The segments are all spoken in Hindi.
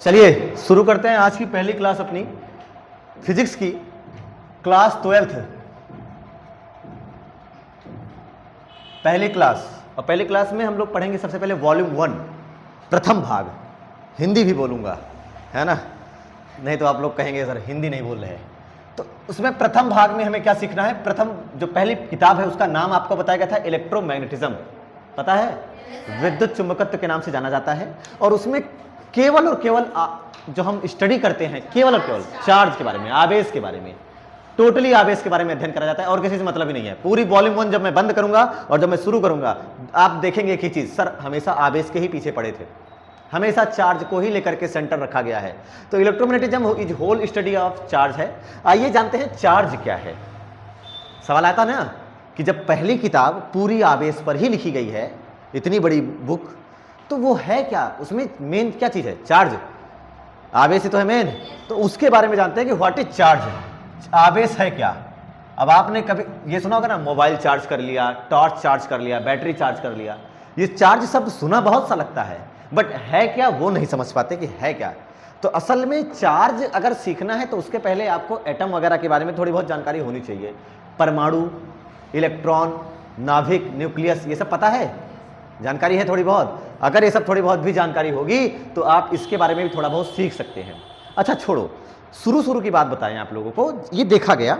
चलिए शुरू करते हैं आज की पहली क्लास अपनी फिजिक्स की, क्लास 12th पहली क्लास। और पहली क्लास में हम लोग पढ़ेंगे सबसे पहले वॉल्यूम 1 प्रथम भाग। हिंदी भी बोलूँगा, है ना, नहीं तो आप लोग कहेंगे सर हिंदी नहीं बोल रहे हैं। तो उसमें प्रथम भाग में हमें क्या सीखना है। प्रथम जो पहली किताब है उसका नाम आपको बताया गया था इलेक्ट्रोमैग्नेटिज्म, पता है, विद्युत चुंबकत्व के नाम से जाना जाता है। और उसमें केवल और केवल जो हम स्टडी करते हैं केवल और केवल चार्ज के बारे में, आवेश के बारे में, टोटली आवेश के बारे में अध्ययन करा जाता है और किसी से मतलब ही नहीं है। पूरी वॉल्यूम 1 जब मैं बंद करूंगा और जब मैं शुरू करूंगा आप देखेंगे एक ही चीज, सर हमेशा आवेश के ही पीछे पड़े थे, हमेशा चार्ज को ही लेकर के सेंटर रखा गया है। तो electromagnetism is whole study of charge है। आइए जानते हैं चार्ज क्या है। सवाल आता ना कि जब पहली किताब पूरी आवेश पर ही लिखी गई है, इतनी बड़ी बुक, तो वो है क्या, उसमें मेन क्या चीज है, चार्ज, आवेश ही तो है मेन। तो उसके बारे में जानते हैं कि व्हाट इज चार्ज, आवेश है क्या। अब आपने कभी ये सुना होगा ना, मोबाइल चार्ज कर लिया, टॉर्च चार्ज कर लिया, बैटरी चार्ज कर लिया। ये चार्ज शब्द सुना बहुत सा लगता है, बट है क्या वो नहीं समझ पाते कि है क्या। तो असल में चार्ज अगर सीखना है तो उसके पहले आपको एटम वगैरह के बारे में थोड़ी बहुत जानकारी होनी चाहिए। परमाणु, इलेक्ट्रॉन, नाभिक, न्यूक्लियस, ये सब पता है, जानकारी है थोड़ी बहुत। अगर ये सब थोड़ी बहुत भी जानकारी होगी तो आप इसके बारे में भी थोड़ा बहुत सीख सकते हैं। अच्छा छोड़ो, शुरू की बात बताएं आप लोगों को। ये देखा गया,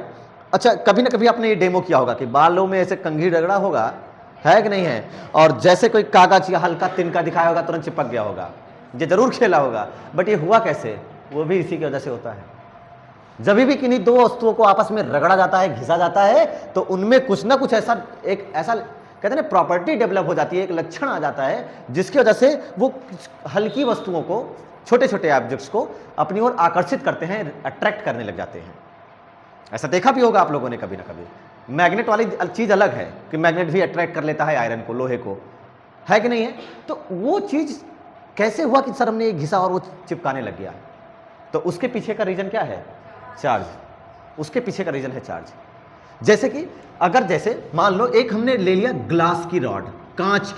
अच्छा कभी ना कभी आपने ये डेमो किया होगा कि बालों में ऐसे कंघी रगड़ा होगा, है कि नहीं है, और जैसे कोई कागज या हल्का तिनका दिखाया होगा तुरंत चिपक गया होगा। ये जरूर खेला होगा, बट ये हुआ कैसे, वो भी इसी की वजह से होता है। जब भी किन्हीं दो वस्तुओं को आपस में रगड़ा जाता है, घिसा जाता है, तो उनमें कुछ ना कुछ ऐसा कहते हैं ना प्रॉपर्टी डेवलप हो जाती है, एक लक्षण आ जाता है जिसकी वजह से वो हल्की वस्तुओं को, छोटे छोटे ऑब्जेक्ट्स को अपनी ओर आकर्षित करते हैं, अट्रैक्ट करने लग जाते हैं। ऐसा देखा भी होगा आप लोगों ने कभी ना कभी। मैग्नेट वाली चीज अलग है कि मैग्नेट भी अट्रैक्ट कर लेता है आयरन को, लोहे को, है कि नहीं है। तो वो चीज कैसे हुआ कि सर हमने घिसा और वो चिपकाने लग गया। तो उसके पीछे का रीजन क्या है, चार्ज। उसके पीछे का रीजन है चार्ज। जैसे कि अगर जैसे मान लो एक हमने ले लिया ग्लास की रॉड, कांच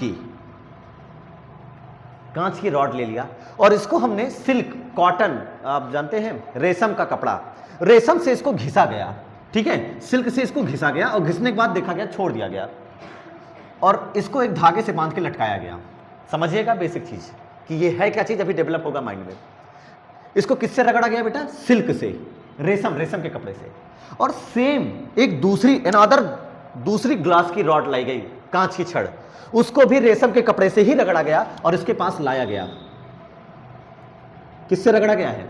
की रॉड ले लिया, और इसको हमने सिल्क, कॉटन, आप जानते हैं रेशम का कपड़ा, रेशम से इसको घिसा गया, ठीक है, सिल्क से इसको घिसा गया, और घिसने के बाद देखा गया छोड़ दिया गया, और इसको एक धागे से बांध के लटकाया गया। समझिएगा बेसिक चीज कि ये है क्या चीज, अभी डेवलप होगा माइंड में। इसको किससे रगड़ा गया बेटा, सिल्क से, रेशम के कपड़े से। और सेम एक दूसरी ग्लास की रॉड लाई गई, कांच की छड़, उसको भी रेशम के कपड़े से ही रगड़ा गया और इसके पास लाया गया। किससे रगड़ा गया है,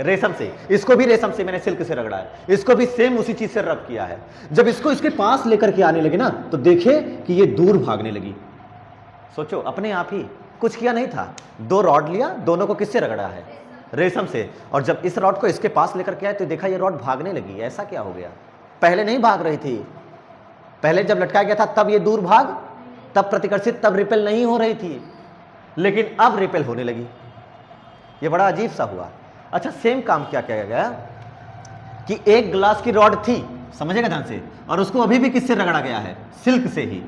रेशम से। इसको भी रेशम से, मैंने सिल्क से रगड़ा है, इसको भी सेम उसी चीज से रब किया है। जब इसको इसके पास लेकर के आने लगे ना, तो देखे कि ये दूर भागने लगी। सोचो, अपने आप ही, कुछ किया नहीं था, दो रॉड लिया, दोनों को किससे रगड़ा है, रेशम से। और जब इस रॉड को इसके पास लेकर के आए तो देखा ये रॉड भागने लगी। ऐसा क्या हो गया, पहले नहीं भाग रही थी, पहले जब लटकाया गया था तब ये दूर भाग, तब प्रतिकर्षित, तब रिपेल नहीं हो रही थी, लेकिन अब रिपेल होने लगी। ये बड़ा अजीब सा हुआ। अच्छा सेम काम क्या किया गया कि एक ग्लास की रॉड थी, समझेगा ध्यान से, और उसको अभी भी किससे रगड़ा गया है, सिल्क से ही।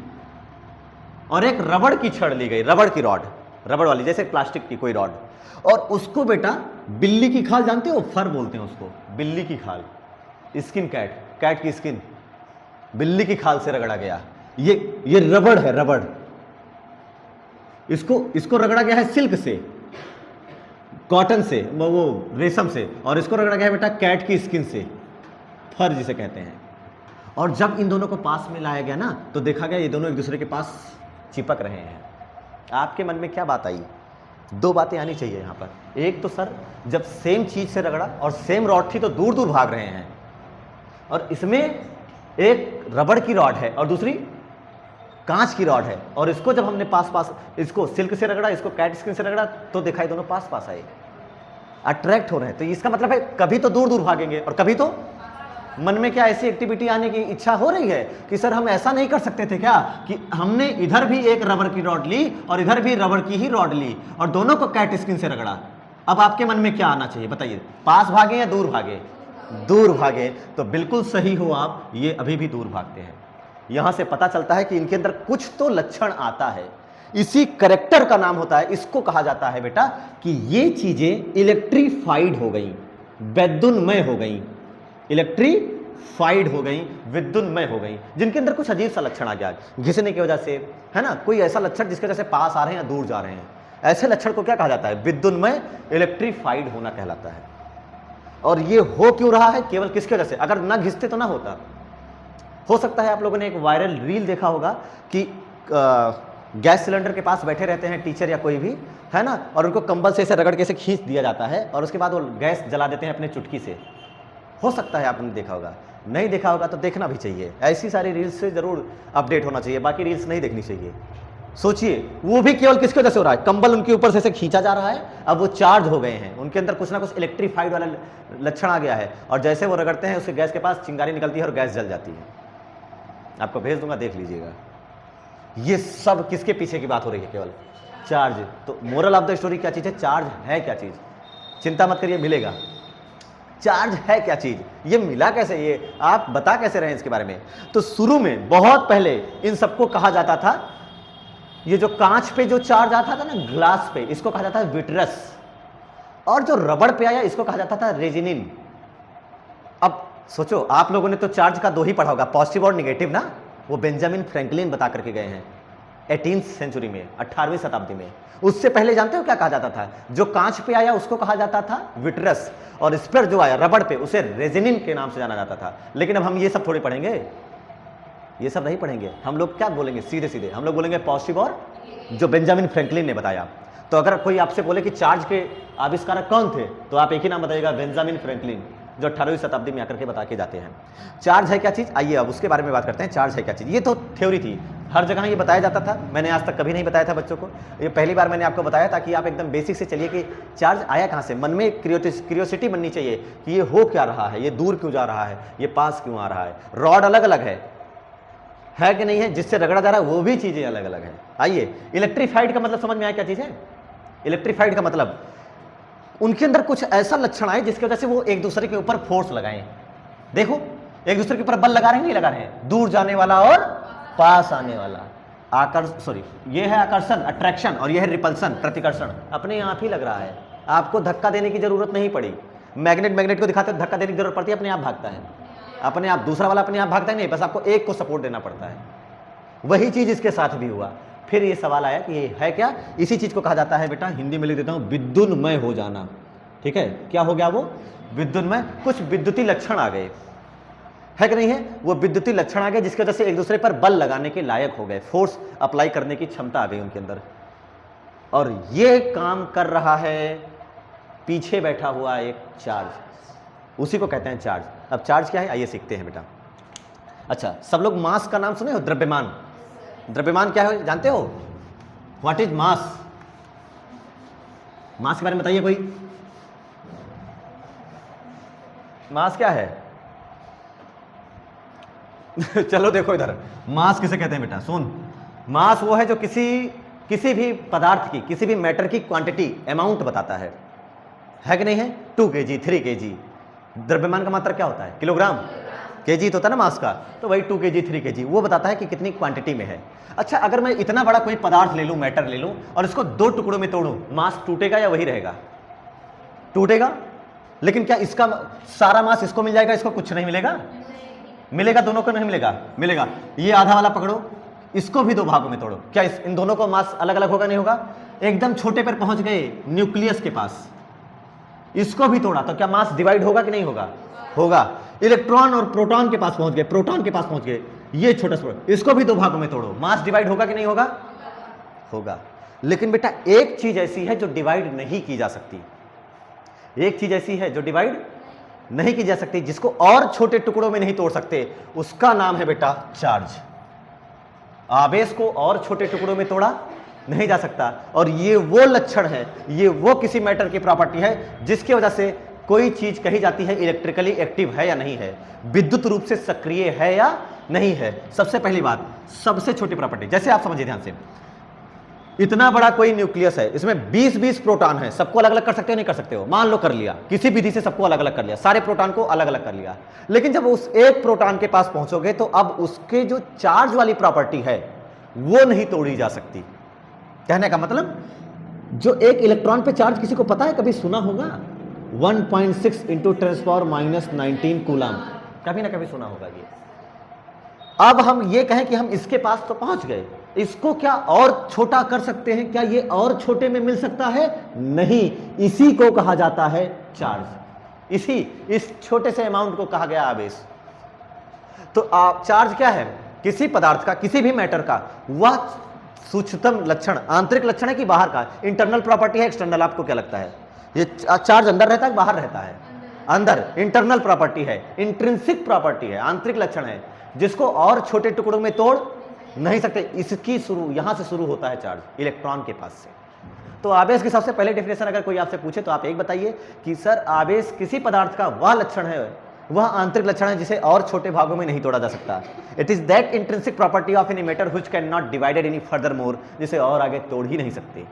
और एक रबड़ की छड़ ली गई, रबड़ की रॉड, रबड़ वाली, जैसे प्लास्टिक की कोई रॉड, और उसको बेटा बिल्ली की खाल, जानते हो, फर बोलते हैं उसको, बिल्ली की खाल, स्किन, कैट की स्किन, बिल्ली की खाल से रगड़ा गया। ये रबड़ है, रबड़, इसको रगड़ा गया है सिल्क से, कॉटन से, वो रेशम से, और इसको रगड़ा गया है बेटा कैट की स्किन से, फर जिसे कहते हैं। और जब इन दोनों को पास में लाया गया ना, तो देखा गया ये दोनों एक दूसरे के पास चिपक रहे हैं। आपके मन में क्या बात आई, दो बातें आनी चाहिए यहां पर। एक तो सर जब सेम चीज से रगड़ा और सेम रॉड थी तो दूर दूर भाग रहे हैं, और इसमें एक रबड़ की रॉड है और दूसरी कांच की रॉड है, और इसको जब हमने पास, इसको सिल्क से रगड़ा, इसको कैट स्किन से रगड़ा, तो देखा दोनों पास आए, अट्रैक्ट हो रहे हैं। तो इसका मतलब है कभी तो दूर दूर भागेंगे और कभी तो मन में क्या ऐसी एक्टिविटी आने की इच्छा हो रही है कि सर हम ऐसा नहीं कर सकते थे क्या कि हमने इधर भी एक रबर की रॉड ली और इधर भी रबर की ही रॉड ली और दोनों को कैट स्किन से रगड़ा। अब आपके मन में क्या आना चाहिए बताइए, पास भागे या दूर भागे, दूर भागे। तो बिल्कुल सही हो आप, ये अभी भी दूर भागते हैं। यहां से पता चलता है कि इनके अंदर कुछ तो लक्षण आता है, इसी करेक्टर का नाम होता है, इसको कहा जाता है बेटा कि ये चीजें इलेक्ट्रीफाइड हो गई, वैद्युन्मय हो गई, इलेक्ट्रीफाइड हो गई, विद्युन्मय हो गई, जिनके अंदर कुछ अजीब सा लक्षण आ गया घिसने की वजह से, है ना, कोई ऐसा लक्षण जिसकी वजह से पास आ रहे हैं या दूर जा रहे हैं, ऐसे लक्षण को क्या कहा जाता है? विद्युन्मय, इलेक्ट्रीफाइड होना कहलाता है। और ये हो क्यों रहा है? केवल किसकी वजह से? अगर ना घिसते तो ना होता। हो सकता है आप लोगों ने एक वायरल रील देखा होगा कि गैस सिलेंडर के पास बैठे रहते हैं टीचर या कोई भी, है ना, और उनको कंबल से ऐसे रगड़ के ऐसे खींच दिया जाता है और उसके बाद वो गैस जला देते हैं अपने चुटकी से। हो सकता है आपने देखा होगा, नहीं देखा होगा तो देखना भी चाहिए। ऐसी सारी रील्स से जरूर अपडेट होना चाहिए, बाकी रील्स नहीं देखनी चाहिए। सोचिए, वो भी केवल किसकी वजह से हो रहा है? कंबल उनके ऊपर से ऐसे खींचा जा रहा है, अब वो चार्ज हो गए हैं, उनके अंदर कुछ ना कुछ इलेक्ट्रीफाइड वाला लक्षण आ गया है, और जैसे वो रगड़ते हैं उसके गैस के पास चिंगारी निकलती है और गैस जल जाती है। आपको भेज दूंगा, देख लीजिएगा। ये सब किसके पीछे की बात हो रही है? केवल चार्ज। तो मोरल ऑफ द स्टोरी क्या चीज है? चार्ज है क्या चीज? चिंता मत करिए, मिलेगा। चार्ज है क्या चीज? ये मिला कैसे? ये आप बता कैसे रहे हैं इसके बारे में? तो शुरू में बहुत पहले इन सबको कहा जाता था, ये जो कांच पे जो चार्ज आता था ना, ग्लास पे, इसको कहा जाता है विट्रस, और जो रबड़ पे आया इसको कहा जाता था रेजिनिन। अब सोचो, आप लोगों ने तो चार्ज का दो ही पढ़ा होगा, पॉजिटिव और निगेटिव ना, वो बेंजामिन फ्रैंकलिन बता करके गए हैं 18वीं सेंचुरी में, 18वीं शताब्दी में। उससे पहले जानते हो क्या कहा जाता था? जो कांच पे आया उसको कहा जाता था विट्रस, और इस पर जो आया रबड़ पे उसे रेजिनिन के नाम से जाना जाता था। लेकिन अब हम ये सब थोड़ी पढ़ेंगे, ये सब नहीं पढ़ेंगे। हम लोग क्या बोलेंगे? सीधे सीधे हम लोग बोलेंगे पॉजिटिव और जो बेंजामिन फ्रैंकलिन ने बताया। तो अगर कोई आपसे बोले कि चार्ज के आविष्कारक कौन थे, तो आप एक ही नाम बताइएगा, बेंजामिन फ्रैंकलिन, जो 18वीं शताब्दी में आकर के बता के जाते हैं। चार्ज है क्या चीज? आइए अब उसके बारे में बात करते हैं। चार्ज है क्या चीज? ये तो थ्योरी थी, हर जगह ये बताया जाता था, मैंने आज तक कभी नहीं बताया था बच्चों को, ये पहली बार मैंने आपको बताया, ताकि आप एकदम बेसिक से चलिए कि चार्ज आया कहाँ से। मन में क्यूरियोसिटी बननी चाहिए कि ये हो क्या रहा है, ये दूर क्यों जा रहा है, ये पास क्यों आ रहा है। रॉड अलग अलग है कि नहीं है? जिससे रगड़ा जा रहा है वो भी चीजें अलग अलग है। आइए, इलेक्ट्रीफाइड का मतलब समझ में आया क्या चीज है? इलेक्ट्रीफाइड का मतलब उनके अंदर कुछ ऐसा लक्षण आए जिसकी वजह से वो एक दूसरे के ऊपर फोर्स लगाएं। देखो, एक दूसरे के ऊपर बल लगा रहे हैं, नहीं लगा रहे हैं? दूर जाने वाला और पास आने वाला, ये है आकर्षण, अट्रैक्शन, और ये है रिपल्सन, प्रतिकर्षण। अपने आप ही लग रहा है, आपको धक्का देने की जरूरत नहीं पड़ी। मैग्नेट को दिखाते धक्का देने की जरूरत पड़ती है, अपने आप भागता है, अपने आप। दूसरा वाला अपने आप भागता है नहीं, बस आपको एक को सपोर्ट देना पड़ता है। वही चीज इसके साथ भी हुआ। फिर ये सवाल आया कि ये है क्या? इसी चीज को कहा जाता है बेटा, हिंदी में लिख देता हूं, विद्युन्मय हो जाना। ठीक है, क्या हो गया वो? विद्युन्मय। कुछ विद्युतीय लक्षण आ गए, है कि नहीं है? वो विद्युतीय लक्षण आ गए जिसकी वजह से एक दूसरे पर बल लगाने के लायक हो गए, फोर्स अप्लाई करने की क्षमता आ गई उनके अंदर। और ये काम कर रहा है पीछे बैठा हुआ एक चार्ज, उसी को कहते हैं चार्ज। अब चार्ज क्या है, आइए सीखते हैं बेटा। अच्छा, सब लोग मास का नाम सुने हो? द्रव्यमान। द्रव्यमान क्या है जानते हो? What is mass? मास के बारे में बताइए कोई। मास क्या है? चलो देखो इधर, मास किसे कहते हैं बेटा? सुन, मास वो है जो किसी भी पदार्थ की, किसी भी मैटर की क्वांटिटी, अमाउंट बताता है कि नहीं है? 2 kg, 3 kg। द्रव्यमान का मात्रा क्या होता है? किलोग्राम। केजी तो होता है ना मास का, तो वही 2 kg 3 kg, वो बताता है कि कितनी क्वांटिटी में है। अच्छा, अगर मैं इतना बड़ा कोई पदार्थ ले लूं, मैटर ले लूं, और इसको 2 टुकड़ों में तोड़ूं, मास टूटेगा या वही रहेगा? टूटेगा। लेकिन क्या इसका सारा मास इसको मिल जाएगा, इसको कुछ नहीं मिलेगा? मिलेगा, दोनों को नहीं मिलेगा? मिलेगा। ये आधा वाला पकड़ो, इसको भी 2 भागों में तोड़ो, क्या इन दोनों को मास अलग अलग होगा? नहीं होगा। एकदम छोटे पर पहुंच गए न्यूक्लियस के पास, इसको भी तोड़ा तो क्या मास डिवाइड होगा कि नहीं होगा? होगा। इलेक्ट्रॉन और प्रोटॉन के पास पहुंच गए, प्रोटॉन के पास पहुंच गए, ये छोटा सा, इसको भी 2 भागों में तोड़ो, मास डिवाइड होगा कि नहीं होगा? होगा। लेकिन बेटा एक चीज ऐसी है जो डिवाइड नहीं की जा सकती, एक चीज ऐसी है जो डिवाइड नहीं की जा सकती, जिसको और छोटे टुकड़ों में नहीं तोड़ सकते, उसका नाम है बेटा चार्ज। आवेश को और छोटे टुकड़ों में तोड़ा नहीं जा सकता, और ये वो लक्षण है, ये वो किसी मैटर की प्रॉपर्टी है जिसकी वजह से कोई चीज कही जाती है इलेक्ट्रिकली एक्टिव है या नहीं है, विद्युत रूप से सक्रिय है या नहीं है। सबसे पहली बात, सबसे छोटी प्रॉपर्टी, जैसे आप समझिए ध्यान से, इतना बड़ा कोई न्यूक्लियस है, इसमें 20-20 प्रोटॉन है, सबको अलग अलग कर सकते हो नहीं कर सकते हो? मान लो कर लिया, किसी विधि से सबको अलग अलग कर लिया, सारे प्रोटॉन को अलग अलग कर लिया। लेकिन जब उस एक प्रोटॉन के पास पहुंचोगे तो अब उसके जो चार्ज वाली प्रॉपर्टी है वो नहीं तोड़ी जा सकती। कहने का मतलब जो एक इलेक्ट्रॉन पे चार्ज किसी को पता है, कभी सुना होगा? 1.6 इंटू 10⁻⁻19 कूलम, कभी ना कभी सुना होगा ये। अब हम ये कहें कि हम इसके पास तो पहुंच गए, इसको क्या और छोटा कर सकते हैं? क्या ये और छोटे में मिल सकता है? नहीं, इसी को कहा जाता है चार्ज। इस छोटे से अमाउंट को कहा गया आवेश। तो चार्ज क्या है? किसी पदार्थ का, किसी भी मैटर का वह सूक्ष्मतम लक्षण, आंतरिक लक्षण है कि बाहर का? इंटरनल प्रॉपर्टी है, एक्सटर्नल? आपको क्या लगता है? ये चार्ज अंदर रहता है, बाहर रहता है? अंदर। इंटरनल प्रॉपर्टी है, इंट्रिंसिक प्रॉपर्टी है, आंतरिक लक्षण है, जिसको और छोटे टुकड़ों में तोड़ नहीं सकते। इसकी शुरू यहां से शुरू होता है चार्ज, इलेक्ट्रॉन के पास से। तो आवेश की सबसे पहले डेफिनेशन अगर कोई आपसे पूछे तो आप एक बताइए कि सर आवेश किसी पदार्थ का वह लक्षण है, वह आंतरिक लक्षण है जिसे और छोटे भागों में नहीं तोड़ा जा सकता। It is that intrinsic property of any matter which can not divided any further more, जिसे और आगे तोड़ ही नहीं सकते।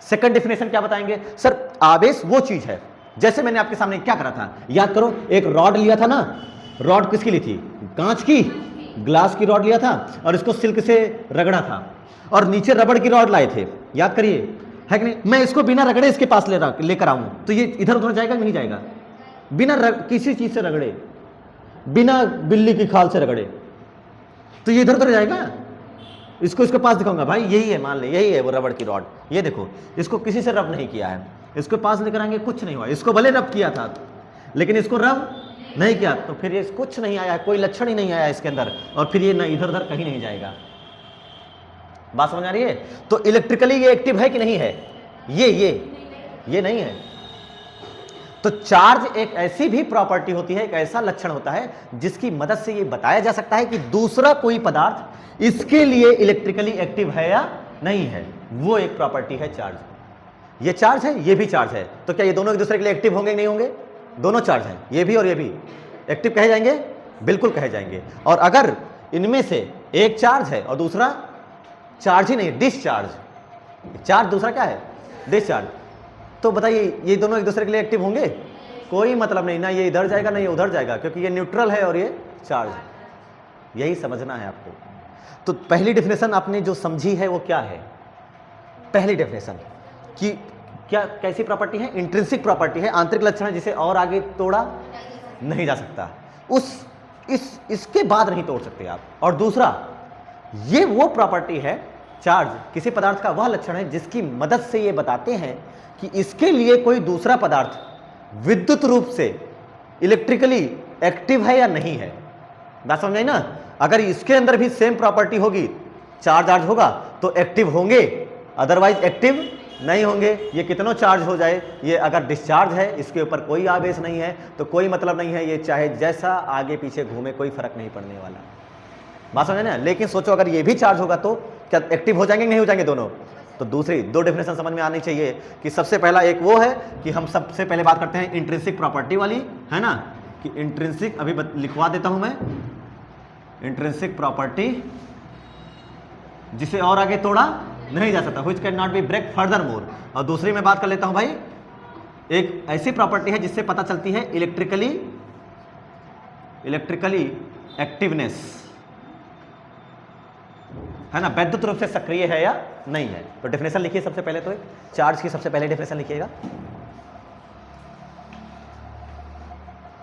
सेकंड डेफिनेशन क्या बताएंगे? सर आवेश वो चीज है, जैसे मैंने आपके सामने क्या करा था, याद करो, एक रॉड लिया था ना। रॉड किसकी ली थी? कांच की, ग्लास की रॉड लिया था और इसको सिल्क से रगड़ा था, और नीचे रबड़ की रॉड लाए थे, याद करिए, है कि नहीं? मैं इसको बिना रगड़े इसके पास लेकर आऊं तो ये इधर उधर जाएगा नहीं जाएगा? बिना किसी चीज से रगड़े, बिना बिल्ली की खाल से रगड़े तो ये इधर उधर जाएगा? इसको इसके पास दिखाऊंगा, भाई यही है, मान ले यही है वो रबड़ की रॉड, ये देखो, इसको किसी से रब नहीं किया है, इसके पास लेकर आएंगे, कुछ नहीं हुआ। इसको भले रब किया था लेकिन इसको रब नहीं किया, तो फिर ये कुछ नहीं आया, कोई लक्षण ही नहीं आया इसके अंदर, और फिर ये ना इधर उधर कहीं नहीं जाएगा। बात समझ आ रही है? तो इलेक्ट्रिकली ये एक्टिव है कि नहीं है? ये नहीं है। तो चार्ज एक ऐसी भी प्रॉपर्टी होती है, एक ऐसा लक्षण होता है जिसकी मदद से ये बताया जा सकता है कि दूसरा कोई पदार्थ इसके लिए इलेक्ट्रिकली एक्टिव है या नहीं है। वो एक प्रॉपर्टी है चार्ज। ये चार्ज है, ये भी चार्ज है, तो क्या ये दोनों एक दूसरे के लिए एक्टिव होंगे नहीं होंगे? दोनों चार्ज हैं, ये भी और ये भी एक्टिव कहे जाएंगे? बिल्कुल कहे जाएंगे। और अगर इनमें से एक चार्ज है और दूसरा चार्ज ही नहीं, डिस्चार्ज, चार्ज दूसरा क्या है? डिस्चार्ज, तो बताइए ये दोनों एक दूसरे के लिए एक्टिव होंगे? कोई मतलब नहीं, ना ये इधर जाएगा ना ये उधर जाएगा, क्योंकि ये न्यूट्रल है और ये चार्ज है। यही समझना है आपको। तो पहली डेफिनेशन आपने जो समझी है वो क्या है? पहली डेफिनेशन कि क्या कैसी प्रॉपर्टी है? इंट्रिंसिक प्रॉपर्टी है, आंतरिक लक्षण है जिसे और आगे तोड़ा नहीं जा सकता। इसके बाद नहीं तोड़ सकते आप। और दूसरा, ये वो प्रॉपर्टी है, चार्ज किसी पदार्थ का वह लक्षण है जिसकी मदद से ये बताते हैं कि इसके लिए कोई दूसरा पदार्थ विद्युत रूप से इलेक्ट्रिकली एक्टिव है या नहीं है। बात समझ आई ना? अगर इसके अंदर भी सेम प्रॉपर्टी होगी, चार्ज होगा तो एक्टिव होंगे, अदरवाइज एक्टिव नहीं होंगे। ये कितनों चार्ज हो जाए, ये अगर डिस्चार्ज है, इसके ऊपर कोई आवेश नहीं है, तो कोई मतलब नहीं है, ये चाहे जैसा आगे पीछे घूमे कोई फर्क नहीं पड़ने वाला। बात समझे ना? लेकिन सोचो अगर ये भी चार्ज होगा तो क्या एक्टिव हो जाएंगे नहीं हो जाएंगे दोनों? तो दूसरी दो डेफिनेशन समझ में आनी चाहिए कि सबसे पहला एक वो है कि हम सबसे पहले बात करते हैं इंट्रिंसिक प्रॉपर्टी वाली, है ना, कि इंट्रिंसिक, अभी लिखवा देता हूं मैं, इंट्रिंसिक प्रॉपर्टी जिसे और आगे तोड़ा नहीं जा सकता, which can not be break further more. और दूसरी मैं बात कर लेता हूं भाई, एक ऐसी प्रॉपर्टी है जिससे पता चलती है इलेक्ट्रिकली एक्टिवनेस, है ना, वैद्युत रूप से सक्रिय है या नहीं है। तो डेफिनेशन लिखिए सबसे पहले, तो चार्ज की सबसे पहले डेफिनेशन लिखिएगा।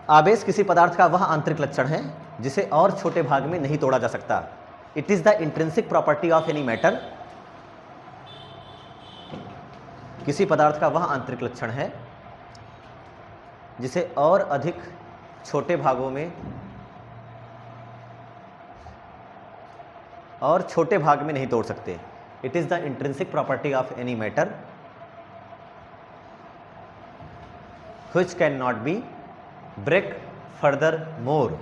आवेश किसी पदार्थ का वह आंतरिक लक्षण है जिसे और छोटे भाग में नहीं तोड़ा जा सकता। It is the intrinsic property of any matter. किसी पदार्थ का वह आंतरिक लक्षण है जिसे और अधिक छोटे भागों में और छोटे भाग में नहीं तोड़ सकते। It is the intrinsic property of any matter which can not be break further more.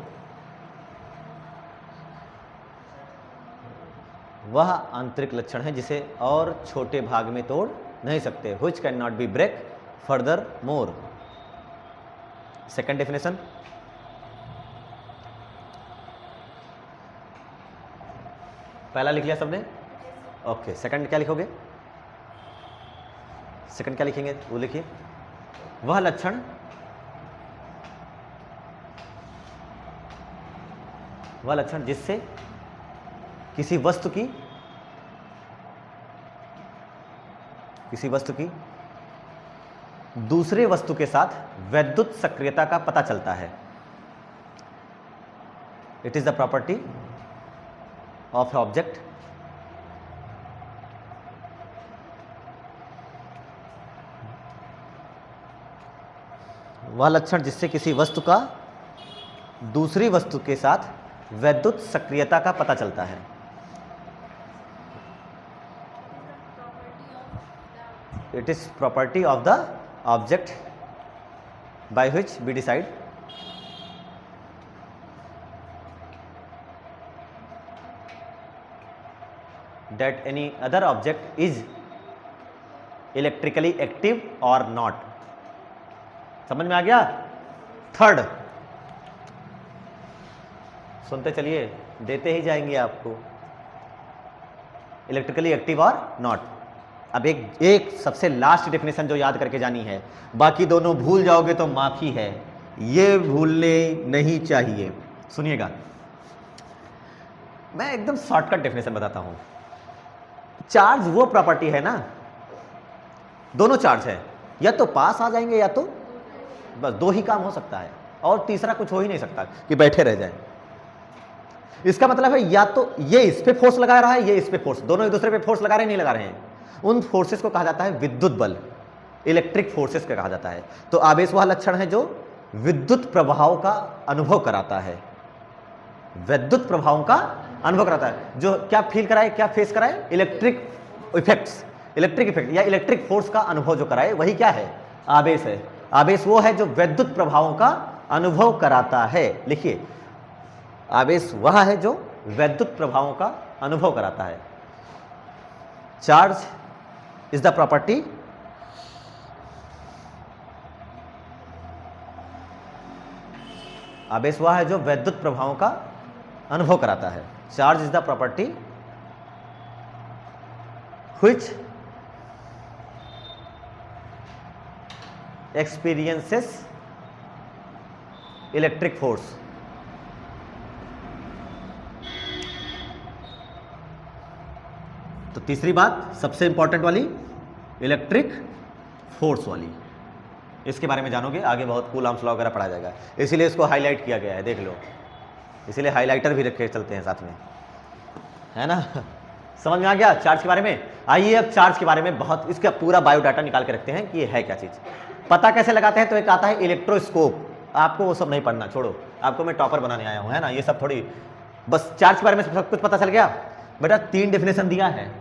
वह आंतरिक लक्षण है जिसे और छोटे भाग में तोड़ नहीं सकते, which can not be break further more. Second definition, पहला लिख लिया सबने? ओके, सेकंड क्या लिखोगे? सेकंड क्या लिखेंगे वो लिखिए। वह लक्षण जिससे किसी वस्तु की किसी वस्तु की दूसरे वस्तु के साथ वैद्युत सक्रियता का पता चलता है। It is the property of object वह लक्षण जिससे किसी वस्तु का दूसरी वस्तु के साथ वैद्युत सक्रियता का पता चलता है। It is property of the object by which we decide that any other object is electrically active और नॉट। समझ में आ गया? थर्ड, सुनते चलिए, देते ही जाएंगे आपको, इलेक्ट्रिकली एक्टिव और नॉट। अब एक सबसे लास्ट डेफिनेशन जो याद करके जानी है, बाकी दोनों भूल जाओगे तो माफी है, ये भूलने नहीं चाहिए। सुनिएगा, मैं एकदम शॉर्टकट डेफिनेशन बताता हूं। चार्ज वो प्रॉपर्टी है ना, दोनों चार्ज है, या तो पास आ जाएंगे या तो बस दो ही काम हो सकता है, और तीसरा कुछ हो ही नहीं सकता कि बैठे रह जाए। इसका मतलब है या तो ये इस पे फोर्स लगा रहा है, ये इस पे फोर्स, दोनों एक दूसरे पे फोर्स लगा रहे हैं, नहीं लगा रहे हैं। उन फोर्सेस को कहा जाता है विद्युत बल, इलेक्ट्रिक फोर्सेस का कहा जाता है। तो आवेश वह लक्षण है जो विद्युत प्रभाव का अनुभव कराता है, विद्युत प्रभावों का अनुभव कराता है, जो क्या फील कराए, क्या फेस कराए, इलेक्ट्रिक इफेक्ट्स, इलेक्ट्रिक इफेक्ट या इलेक्ट्रिक फोर्स का अनुभव जो कराए, वही क्या है? आवेश है। आवेश वो है जो विद्युत प्रभावों का अनुभव कराता है। लिखिए, आवेश वह है जो विद्युत प्रभावों का अनुभव कराता है। चार्ज इज द प्रॉपर्टी आवेश वह है जो विद्युत प्रभावों का अनुभव कराता है। Charge is the property which experiences electric force. तो तीसरी बात सबसे इंपॉर्टेंट वाली, इलेक्ट्रिक फोर्स वाली, इसके बारे में जानोगे, आगे बहुत कूलॉम्स लॉ वगैरह पढ़ा जाएगा, इसीलिए इसको हाईलाइट किया गया है, देख लो, इसीलिए हाईलाइटर भी रखे चलते हैं साथ में, है ना। समझ में आ गया चार्ज के बारे में? आइए अब चार्ज के बारे में बहुत, इसका पूरा बायोडाटा निकाल के रखते हैं कि ये है क्या चीज़, पता कैसे लगाते हैं। तो एक आता है इलेक्ट्रोस्कोप, आपको वो सब नहीं पढ़ना, छोड़ो, आपको मैं टॉपर बनाने आया हूँ, है ना, ये सब थोड़ी, बस चार्ज के बारे में सब कुछ पता चल गया। बेटा 3 डेफिनेशन दिया है,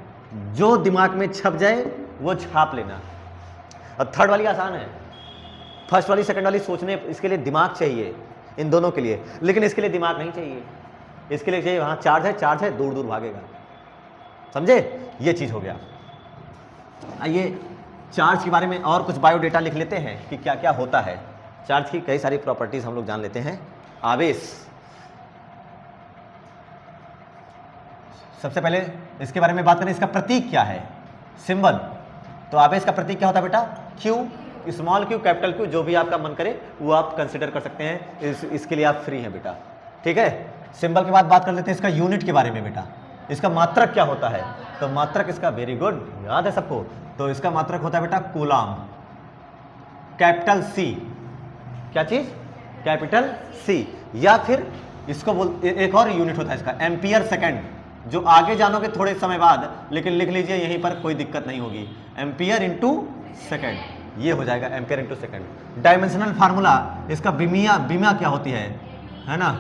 जो दिमाग में छप जाए वो छाप लेना। और थर्ड वाली आसान है, फर्स्ट वाली सेकंड वाली सोचने, इसके लिए दिमाग चाहिए, इन दोनों के लिए, लेकिन इसके लिए दिमाग नहीं चाहिए, इसके लिए चाहिए वहाँ चार्ज है, दूर दूर भागेगा, समझे? ये चीज़ हो गया। आइए चार्ज के बारे में और कुछ बायोडेटा लिख लेते हैं कि क्या क्या होता है। चार्ज की कई सारी प्रॉपर्टीज हम लोग जान लेते हैं। आवेश, सबसे पहले इसके बारे में बात करें, इसका प्रतीक क्या है, सिंबल। तो आवेश का प्रतीक क्या होता है बेटा? Q, small Q, capital Q, जो भी आपका मन करे वो आप कंसिडर कर सकते हैं, इसके लिए आप फ्री हैं बेटा, ठीक है। सिंबल के बाद बात कर लेते हैं इसका यूनिट के बारे में बेटा। इसका मात्रक क्या होता है? तो मात्रक इसका, वेरी गुड, याद है सबको, तो इसका मात्रक होता है बेटा कूलाम, कैपिटल सी। क्या चीज? Capital C. या फिर इसको एक और यूनिट होता है इसका, एम्पियर सेकेंड, जो आगे जानोगे थोड़े समय बाद, लेकिन लिख लीजिए यहीं पर, कोई दिक्कत नहीं होगी, एम्पियर इंटू सेकेंड, ये हो जाएगा ampere into second. Dimensional formula इसका बीमा क्या होती है ना,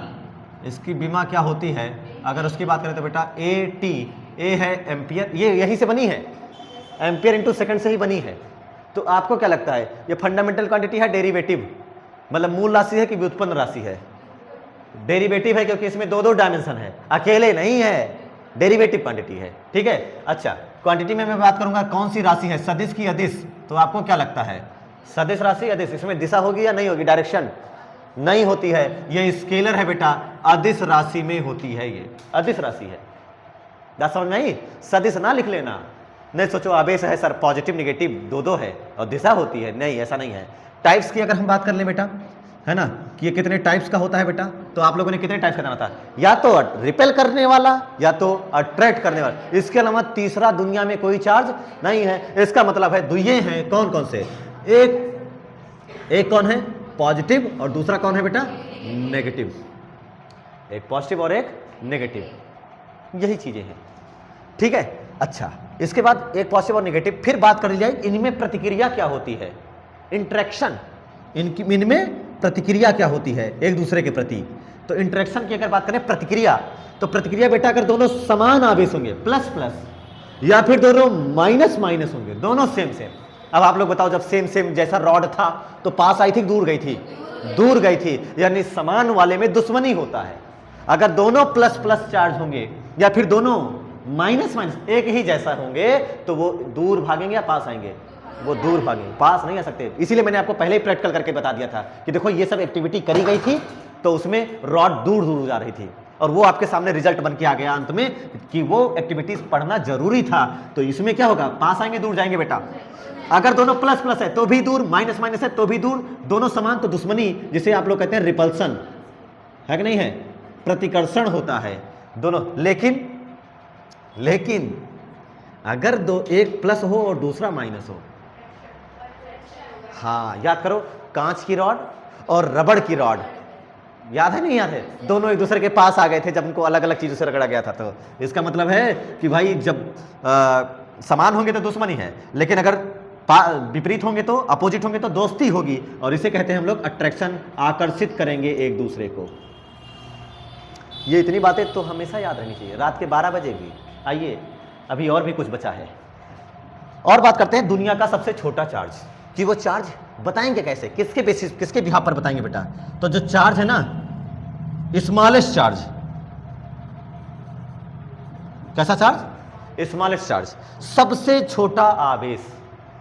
इसकी बीमा क्या होती है, अगर उसकी बात करें तो बेटा ए टी, ए है एम्पियर, ये यहीं से बनी है, एम्पियर इंटू सेकेंड से ही बनी है। तो आपको क्या लगता है, ये फंडामेंटल क्वांटिटी है, डेरिवेटिव, मतलब मूल राशि है कि व्युत्पन्न राशि है? डेरिवेटिव है, क्योंकि इसमें दो डायमेंशन है, अकेले नहीं है, डेरिवेटिव क्वांटिटी है, ठीक है। अच्छा, क्वांटिटी में मैं बात करूंगा कौन सी राशि है, सदिश की अदिश, तो आपको क्या लगता है, सदिश राशि अदिश, इसमें दिशा होगी या नहीं होगी, डायरेक्शन नहीं होती है, ये स्केलर है बेटा, अदिश राशि में होती है, ये अदिश राशि है। बात समझ में आई? सदिश ना लिख लेना, नहीं सोचो आवेश है सर पॉजिटिव निगेटिव दो है और दिशा होती है, नहीं, ऐसा नहीं है। टाइप्स की अगर हम बात कर लें बेटा, है ना, कि ये कितने टाइप्स का होता है बेटा, तो आप लोगों ने कितने टाइप्स का जाना था, या तो रिपेल करने वाला या तो अट्रैक्ट करने वाला, इसके अलावा तीसरा दुनिया में कोई चार्ज नहीं है। इसका मतलब है दुइये हैं, कौन कौन से, एक कौन है पॉजिटिव और दूसरा कौन है बेटा नेगेटिव, एक पॉजिटिव और एक नेगेटिव, यही चीजें हैं, ठीक है। अच्छा, इसके बाद एक पॉजिटिव और नेगेटिव, फिर बात कर ली जाए इनमें प्रतिक्रिया क्या होती है, इंटरेक्शन, इनमें प्रतिक्रिया क्या होती है एक दूसरे के प्रति। तो इंटरेक्शन की अगर बात करें प्रतिक्रिया, तो प्रतिक्रिया बेटा अगर दोनों समान आवेश होंगे प्लस प्लस, या फिर दोनों माइनस माइनस होंगे, दोनों सेम सेम। अब आप लोग बताओ, जब सेम सेम जैसा रॉड था तो पास आई थी, दूर गई थी, दूर गई थी, यानी समान वाले में दुश्मनी होता है। अगर दोनों प्लस प्लस चार्ज होंगे या फिर दोनों माइनस माइनस एक ही जैसा होंगे तो वो दूर भागेंगे या पास आएंगे, वो दूर भागेंगे, पास नहीं आ सकते। इसीलिए मैंने आपको पहले ही प्रैक्टिकल करके बता दिया था कि देखो ये सब एक्टिविटी करी गई थी तो उसमें रॉड दूर दूर जा रही थी, और वो आपके सामने रिजल्ट बन के आ गया अंत में कि वो एक्टिविटीज पढ़ना जरूरी था। तो इसमें क्या होगा, पास आएंगे दूर जाएंगे बेटा। अगर दोनों प्लस प्लस है तो भी दूर, माइनस माइनस है तो भी दूर, दोनों समान तो दुश्मनी, जिसे आप लोग कहते हैं रिपल्सन, है कि नहीं है, प्रतिकर्षण होता है दोनों। लेकिन अगर दो एक प्लस हो और दूसरा माइनस हो, हाँ याद करो, कांच की रॉड और रबड़ की रॉड, याद है नहीं याद है, दोनों एक दूसरे के पास आ गए थे जब उनको अलग अलग चीजों से रगड़ा गया था। तो इसका मतलब है कि भाई जब समान होंगे तो दुश्मनी है, लेकिन अगर विपरीत होंगे तो अपोजिट होंगे तो दोस्ती होगी, और इसे कहते हैं हम लोग अट्रैक्शन, आकर्षित करेंगे एक दूसरे को। ये इतनी बातें तो हमेशा याद रहनी चाहिए, रात के 12 बजे भी। आइए अभी और भी कुछ बचा है, और बात करते हैं दुनिया का सबसे छोटा चार्ज, कि वो चार्ज बताएंगे कैसे, किसके बेसिस, किसके बिहाफ पर बताएंगे बेटा। तो जो चार्ज है ना, स्मॉलेस्ट चार्ज, कैसा चार्ज, स्मॉलेस्ट चार्ज, सबसे छोटा आवेश,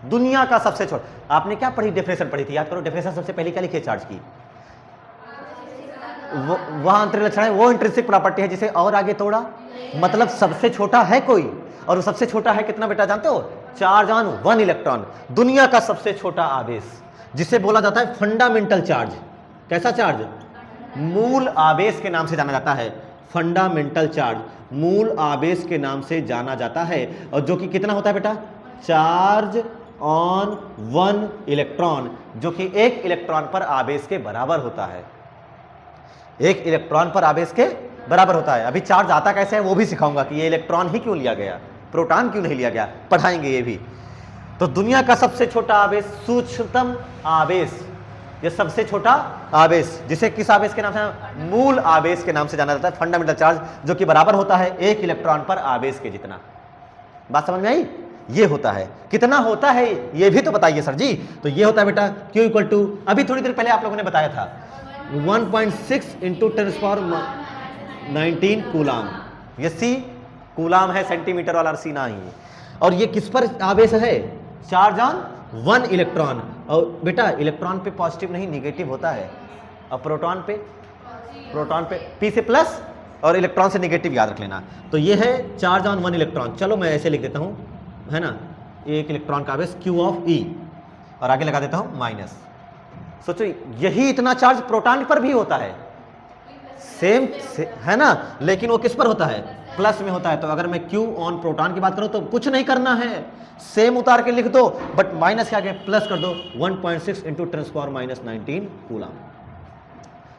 दुनिया का सबसे छोटा। आपने क्या पढ़ी, डेफिनेशन पढ़ी थी, याद करो, डेफिनेशन सबसे पहले क्या लिखी है चार्ज की, वह अंतरिक्ष लक्षण है, वो इंट्रिंसिक प्रॉपर्टी है जिसे और आगे तोड़ा, मतलब सबसे छोटा है कोई, और वो सबसे छोटा है कितना बेटा जानते हो, चार्ज ऑन 1 इलेक्ट्रॉन। दुनिया का सबसे छोटा आवेश जिसे बोला जाता है फंडामेंटल चार्ज, कैसा चार्ज, मूल आवेश के नाम से जाना जाता है, फंडामेंटल चार्ज मूल आवेश के नाम से जाना जाता है, और जो कि कितना होता है बेटा, चार्ज ऑन 1 इलेक्ट्रॉन, जो कि 1 इलेक्ट्रॉन पर आवेश के बराबर होता है, 1 इलेक्ट्रॉन पर आवेश के बराबर होता है। अभी चार्ज आता कैसे है वो भी सिखाऊंगा कि ये इलेक्ट्रॉन ही क्यों लिया गया, प्रोटॉन क्यों नहीं लिया गया, पढ़ाएंगे ये भी। तो दुनिया का सबसे छोटा आवेश, सूक्ष्मतम आवेश, ये सबसे छोटा आवेश, जिसे किस आवेश के नाम से, मूल आवेश के नाम से जाना जाता है, फंडामेंटल चार्ज, जो कि बराबर होता है 1 इलेक्ट्रॉन पर आवेश के जितना। बात समझ में आई, ये होता है, कितना होता है ये भी तो बताइए सर जी। तो ये होता है बेटा Q इक्वल टू, अभी थोड़ी देर पहले आप लोगों ने बताया था 1.6 इंटू 10⁻19 कूलाम, ये C कूलाम है, सेंटीमीटर वाला C ना ही। और ये किस पर आवेश है, चार्ज ऑन 1 इलेक्ट्रॉन। और बेटा इलेक्ट्रॉन पे पॉजिटिव नहीं निगेटिव होता है, और प्रोटॉन पे P से प्लस और इलेक्ट्रॉन से निगेटिव, याद रख लेना। तो ये है चार्ज ऑन 1 इलेक्ट्रॉन। चलो मैं ऐसे लिख देता हूँ, है ना, 1 इलेक्ट्रॉन का आवेश Q ऑफ E, और आगे लगा देता हूँ माइनस। सोचो यही इतना चार्ज प्रोटॉन पर भी होता है, सेम है ना, लेकिन वो किस पर होता है, प्लस में होता है। तो अगर मैं Q ऑन प्रोटॉन की बात करूं तो कुछ नहीं करना है, सेम उतार के लिख दो, बट माइनस के आगे प्लस कर दो, 1.6 इंटू 10⁻19 कूलाम।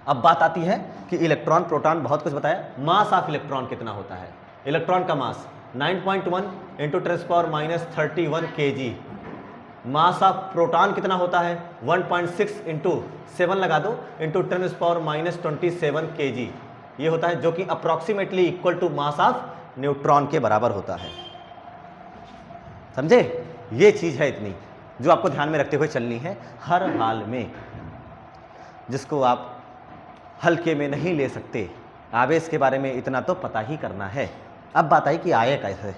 अब बात आती है कि इलेक्ट्रॉन प्रोटॉन बहुत कुछ बताया, मास ऑफ इलेक्ट्रॉन कितना होता है, इलेक्ट्रॉन का मास 9.1 into 10⁻31 kg। Mass of proton कितना होता है, 1.6 इंटू 7 लगा दो इंटू 10⁻27 kg, ये होता है, जो कि approximately equal to mass of neutron के बराबर होता है। समझे, ये चीज है इतनी जो आपको ध्यान में रखते हुए चलनी है हर हाल में, जिसको आप हल्के में नहीं ले सकते। आवेश के बारे में इतना तो पता ही करना है। अब बात आई कि आए कैसे,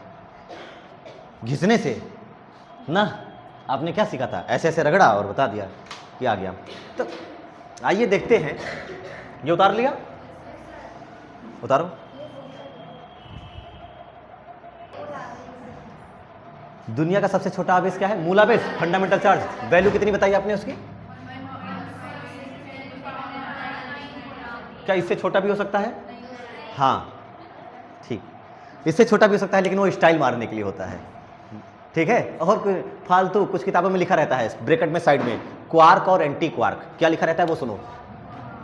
घिसने से ना, आपने क्या सीखा था, ऐसे ऐसे रगड़ा और बता दिया कि आ गया। तो आइए देखते हैं, ये उतार लिया, उतारो। दुनिया का सबसे छोटा आवेश क्या है, मूल आवेश, फंडामेंटल चार्ज, वैल्यू कितनी बताई आपने उसकी, क्या इससे छोटा भी हो सकता है? हाँ ठीक, इससे छोटा भी हो सकता है, लेकिन वो स्टाइल मारने के लिए होता है, ठीक है। और फालतू कुछ किताबों में लिखा रहता है ब्रैकेट में साइड में क्वार्क और एंटी क्वार्क, क्या लिखा रहता है वो सुनो,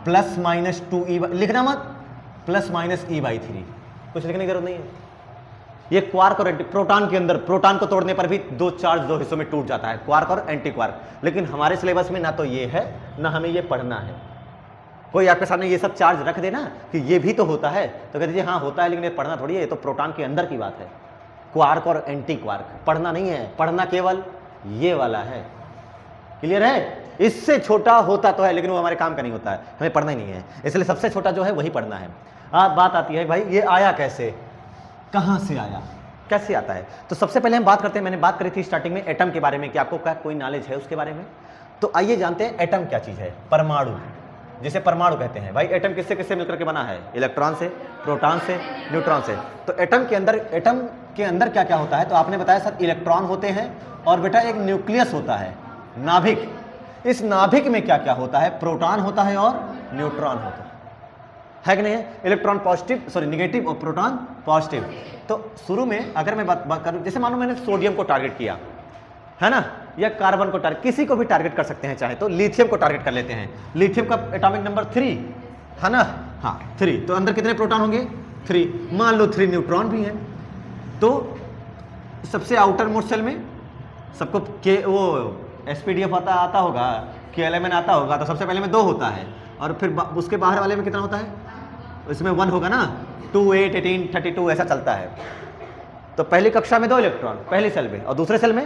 +-2e लिखना मत, +-e/3, कुछ लिखने की जरूरत नहीं है। ये क्वार्क और एंटी, प्रोटॉन के अंदर प्रोटॉन को तोड़ने पर भी दो चार्ज दो हिस्सों में टूट जाता है, क्वार्क और एंटी क्वार्क। लेकिन हमारे सिलेबस में ना तो ये है ना हमें ये पढ़ना है। कोई आपके सामने ये सब चार्ज रख देना कि ये भी तो होता है, तो कह दीजिए हाँ होता है, लेकिन ये पढ़ना थोड़ी है, ये तो प्रोटॉन के अंदर की बात है, क्वार्क और एंटी क्वार्क, पढ़ना नहीं है, पढ़ना केवल ये वाला है। क्लियर है? इससे छोटा होता तो है, लेकिन वो हमारे काम का नहीं होता है, हमें पढ़ना ही नहीं है, इसलिए सबसे छोटा जो है वही पढ़ना है। बात आती है भाई ये आया कैसे, कहाँ से आया, कैसे आता है? तो सबसे पहले हम बात करते हैं, मैंने बात करी थी स्टार्टिंग में एटम के बारे में कि आपको क्या कोई नॉलेज है उसके बारे में। तो आइए जानते हैं एटम क्या चीज़ है। परमाणु, जिसे परमाणु कहते हैं। भाई एटम किससे किससे मिलकर के बना है? इलेक्ट्रॉन से, प्रोटॉन से, न्यूट्रॉन से। तो एटम के अंदर क्या क्या होता है? तो आपने बताया सर इलेक्ट्रॉन होते हैं और बेटा एक न्यूक्लियस होता है, नाभिक। इस नाभिक में क्या क्या होता है? प्रोटॉन होता है और न्यूट्रॉन होता है कि नहीं है? इलेक्ट्रॉन पॉजिटिव, सॉरी निगेटिव, और प्रोटॉन पॉजिटिव। तो शुरू में अगर मैं बात करूं, जैसे मानो मैंने सोडियम को टारगेट किया है ना, या कार्बन को टारगेट, किसी को भी टारगेट कर सकते हैं, चाहे तो लिथियम को टारगेट कर लेते हैं। लिथियम का एटॉमिक नंबर 3 है ना, हाँ 3। तो अंदर कितने प्रोटॉन होंगे? 3। मान लो 3 न्यूट्रॉन भी हैं। तो सबसे आउटर मोस्ट सेल में सबको के वो SPDF आता होगा, KLMN आता होगा, तो सबसे पहले में 2 होता है, और फिर उसके बाहर वाले में कितना होता है? इसमें 1 होगा ना, 2, 8, 18, 32 ऐसा चलता है। तो पहली कक्षा में 2 इलेक्ट्रॉन पहली सेल में, और दूसरे सेल में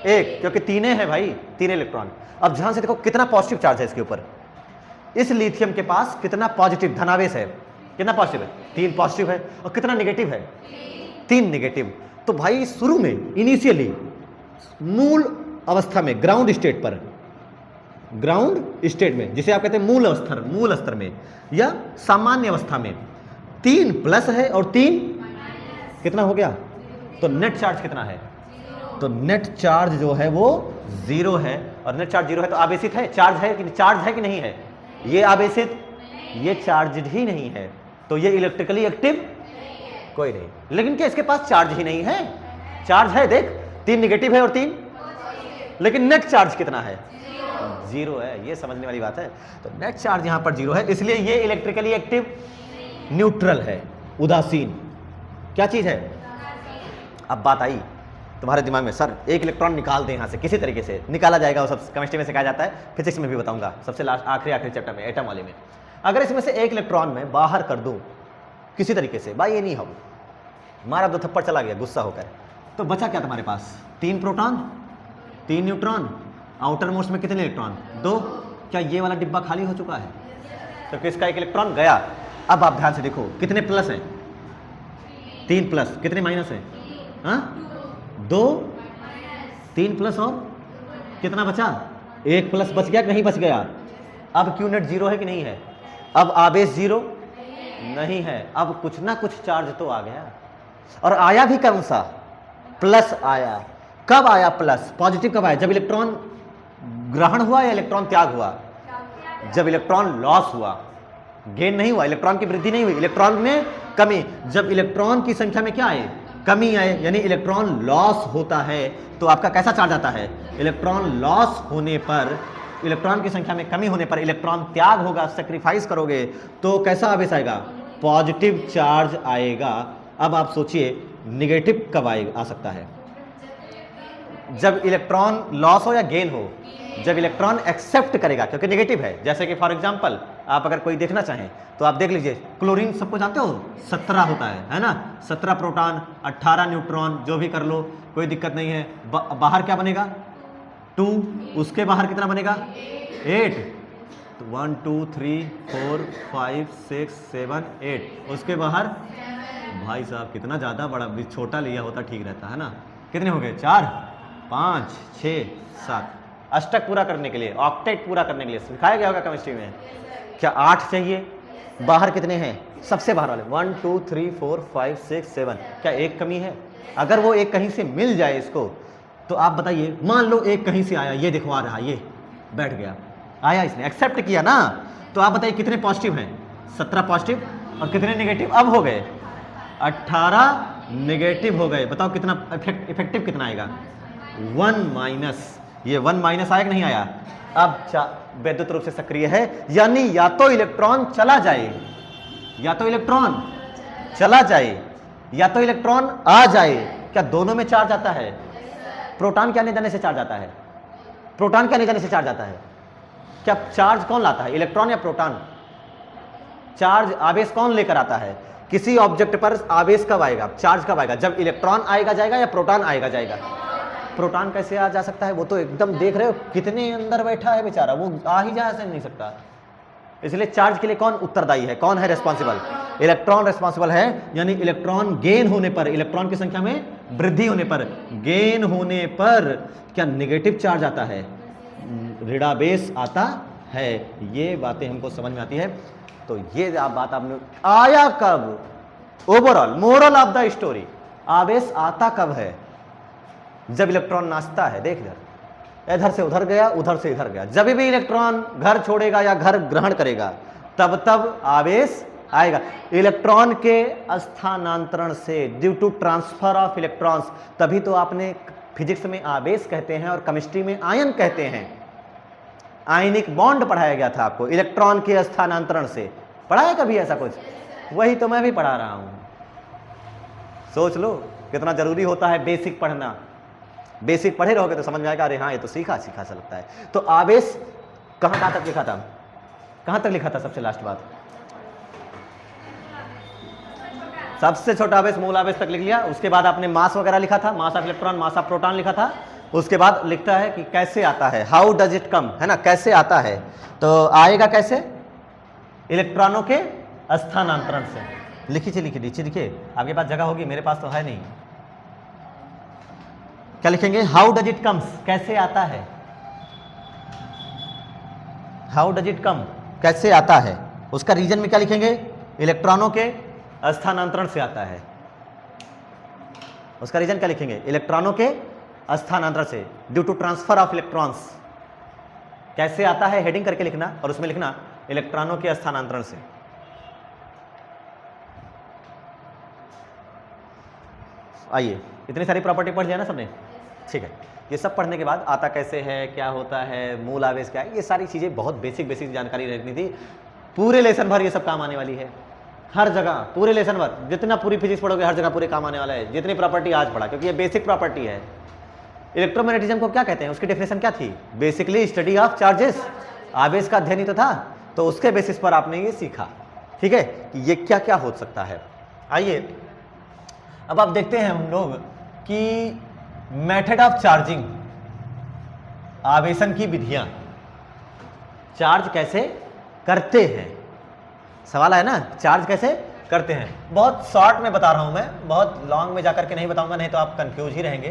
1, क्योंकि 3 है भाई, 3 इलेक्ट्रॉन। अब ध्यान से देखो कितना पॉजिटिव चार्ज है इसके ऊपर। इस लिथियम के पास कितना पॉजिटिव धनावेश है? कितना पॉजिटिव है? 3 पॉजिटिव है। और कितना नेगेटिव है? 3 नेगेटिव। तो भाई शुरू में इनिशियली मूल अवस्था में, ग्राउंड स्टेट पर, ग्राउंड स्टेट में, जिसे आप कहते हैं मूल स्तर में या सामान्य अवस्था में 3 प्लस है और 3 कितना हो गया? तो नेट चार्ज कितना है? तो नेट चार्ज जो है वो 0 है। और नेट चार्ज 0 है तो आवेशित है, चार्ज है कि नहीं है? ये आवेशित, ये चार्ज ही नहीं है, तो ये इलेक्ट्रिकली एक्टिव कोई नहीं। लेकिन क्या इसके पास चार्ज ही नहीं है? चार्ज है, देख 3 निगेटिव है और 3, लेकिन नेट चार्ज कितना है? 0 है। ये समझने वाली बात है। तो नेट चार्ज यहां पर 0 है, इसलिए ये इलेक्ट्रिकली एक्टिव न्यूट्रल है, उदासीन। क्या चीज है? अब बात आई तुम्हारे दिमाग में, सर एक इलेक्ट्रॉन निकाल दें यहां से, किसी तरीके से निकाला जाएगा, वो सब केमिस्ट्री में सिखाया जाता है, फिजिक्स में भी बताऊंगा सबसे लास्ट आखिरी चैप्टर में, एटम वाले में। अगर इसमें से एक इलेक्ट्रॉन में बाहर कर दूं किसी तरीके से, भाई ये नहीं हो, मारा 2 थप्पड़ चला गया गुस्सा होकर, तो बचा क्या तुम्हारे पास? 3 प्रोटॉन, 3 न्यूट्रॉन, आउटर मोस्ट में कितने इलेक्ट्रॉन? 2। क्या ये वाला डिब्बा खाली हो चुका है? तो किसका एक इलेक्ट्रॉन गया। अब आप ध्यान से देखो कितने प्लस हैं? 3 प्लस, कितने माइनस हैं? हाँ 2, 3 प्लस और कितना बचा? 1 प्लस बच गया कि नहीं बच गया? अब क्यू नेट 0 है कि नहीं है? अब आवेश 0 नहीं है, अब कुछ ना कुछ चार्ज तो आ गया, और आया भी कौन सा? प्लस आया। कब आया प्लस? पॉजिटिव कब आया? जब इलेक्ट्रॉन ग्रहण हुआ या इलेक्ट्रॉन त्याग हुआ? जब इलेक्ट्रॉन लॉस हुआ, गेन नहीं हुआ, इलेक्ट्रॉन की वृद्धि नहीं हुई, इलेक्ट्रॉन में कमी। जब इलेक्ट्रॉन की संख्या में क्या आए? कमी आए, यानी इलेक्ट्रॉन लॉस होता है, तो आपका कैसा चार्ज आता है? इलेक्ट्रॉन लॉस होने पर, इलेक्ट्रॉन की संख्या में कमी होने पर इलेक्ट्रॉन त्याग होगा, सेक्रीफाइस करोगे, तो कैसा आवेश आएगा? पॉजिटिव चार्ज आएगा। अब आप सोचिए निगेटिव कब आ सकता है? जब इलेक्ट्रॉन लॉस हो या गेन हो, जब इलेक्ट्रॉन एक्सेप्ट करेगा, क्योंकि नेगेटिव है। जैसे कि फॉर एग्जांपल आप अगर कोई देखना चाहें तो आप देख लीजिए, क्लोरीन सबको जानते हो 17 होता है ना, 17 प्रोटॉन, 18 न्यूट्रॉन, जो भी कर लो कोई दिक्कत नहीं है। बाहर क्या बनेगा? 2, उसके बाहर कितना बनेगा? 8। तो 1 2 3 4 5 6 7 8, उसके बाहर भाई साहब कितना ज़्यादा बड़ा, छोटा लिया होता ठीक रहता है ना। कितने हो गए? 4 5 6 7। अष्टक पूरा करने के लिए, ऑक्टेट पूरा करने के लिए सिखाया गया होगा केमिस्ट्री में। क्या 8 चाहिए? बाहर कितने हैं? सबसे बाहर वाले 1 2 3 4 5 6 7। क्या एक कमी है? अगर वो एक कहीं से मिल जाए इसको, तो आप बताइए, मान लो एक कहीं से आया, ये दिखवा रहा, ये बैठ गया, आया, इसने एक्सेप्ट किया ना, तो आप बताइए कितने पॉजिटिव हैं? 17 पॉजिटिव और कितने नेगेटिव अब हो गए, 18 नेगेटिव हो गए। बताओ कितना इफेक्टिव कितना आएगा, 1 माइनस। ये 1 माइनस आया कि नहीं आया, अब वैद्युत रूप से सक्रिय है, यानी या तो इलेक्ट्रॉन चला जाए, या तो इलेक्ट्रॉन चला जाए, या तो इलेक्ट्रॉन आ जाए। क्या दोनों में चार्ज आता है? प्रोटॉन के आने जाने से चार्ज आता है, प्रोटॉन के आने जाने से चार्ज आता है। क्या चार्ज कौन लाता है, इलेक्ट्रॉन या प्रोटॉन? चार्ज आवेश कौन लेकर आता है? किसी ऑब्जेक्ट पर आवेश कब आएगा, चार्ज कब आएगा? जब इलेक्ट्रॉन आएगा जाएगा या प्रोटॉन आएगा जाएगा? प्रोटॉन कैसे आ जा सकता है, वो तो एकदम देख रहे हो कितने अंदर बैठा है बेचारा, वो आ ही जा नहीं सकता। इसलिए चार्ज के लिए कौन उत्तरदायी है, कौन है रेस्पॉन्सिबल? इलेक्ट्रॉन रेस्पॉन्सिबल है। यानी इलेक्ट्रॉन गेन होने पर, इलेक्ट्रॉन की संख्या में वृद्धि होने पर, गेन होने पर क्या नेगेटिव चार्ज आता है, ऋणावेश आता है। ये बातें हमको समझ में आती है। तो ये बात आपने आया कब, overall moral of the story, आवेश आता कब है? जब इलेक्ट्रॉन नाचता है। देख इधर से उधर गया, उधर से इधर गया। जब भी इलेक्ट्रॉन घर छोड़ेगा या घर ग्रहण करेगा तब तब आवेश आएगा। इलेक्ट्रॉन के स्थानांतरण से, due to transfer of electrons, तभी तो आपने फिजिक्स में आवेश कहते हैं और केमिस्ट्री में आयन कहते हैं। आयनिक बॉन्ड पढ़ाया गया था आपको, इलेक्ट्रॉन के स्थानांतरण से। पढ़ा है कभी ऐसा कुछ? वही तो मैं भी पढ़ा रहा हूं। सोच लो कितना जरूरी होता है बेसिक पढ़ना। बेसिक पढ़े रहोगे तो समझ में आएगा, अरे हाँ ये तो सीखा सीखा सा लगता है। तो आवेश कहां तक लिखा था, कहां तक लिखा था? सबसे लास्ट बात, सबसे छोटा आवेश मूल आवेश तक लिख लिया। उसके बाद आपने मास वगैरह लिखा था, mass of electron, mass of proton लिखा था। उसके बाद लिखता है कि कैसे आता है, हाउ डज इट कम, है ना, कैसे आता है। तो आएगा कैसे, इलेक्ट्रॉनों के स्थानांतरण से। लिखिए लिखिए नीचे लिखिए, आपके पास जगह होगी, मेरे पास तो है नहीं। क्या लिखेंगे, हाउ डज इट कम्स, कैसे आता है, हाउ डज इट कम, कैसे आता है। उसका रीजन में क्या लिखेंगे, इलेक्ट्रॉनों के स्थानांतरण से आता है। उसका रीजन क्या लिखेंगे, इलेक्ट्रॉनों के स्थानांतरण से, due to transfer of electrons. कैसे आता है हेडिंग करके लिखना और उसमें लिखना इलेक्ट्रॉनों के स्थानांतरण से। आइए, इतनी सारी प्रॉपर्टी पढ़ लिया ना सबने, ठीक है। ये सब पढ़ने के बाद आता कैसे है, क्या होता है, मूल आवेश क्या है, ये सारी चीज़ें बहुत बेसिक बेसिक जानकारी रखनी थी। पूरे लेसन भर ये सब काम आने वाली है, हर जगह पूरे लेसन भर, जितना पूरी फिजिक्स पढ़ोगे हर जगह पूरे काम आने वाला है। जितनी प्रॉपर्टी आज पढ़ा, क्योंकि ये बेसिक प्रॉपर्टी है। इलेक्ट्रोमैग्नेटिज्म को क्या कहते हैं, उसकी डेफिनेशन क्या थी, बेसिकली स्टडी ऑफ चार्जेस, आवेश का अध्ययन ही तो था। तो उसके बेसिस पर आपने ये सीखा, ठीक है, कि ये क्या क्या हो सकता है। आइए अब आप देखते हैं हम लोग कि मेथड ऑफ चार्जिंग, आवेशन की विधियां, चार्ज कैसे करते हैं। सवाल है ना, चार्ज कैसे करते हैं। बहुत शॉर्ट में बता रहा हूं मैं, बहुत लॉन्ग में जाकर के नहीं बताऊंगा, नहीं तो आप कंफ्यूज ही रहेंगे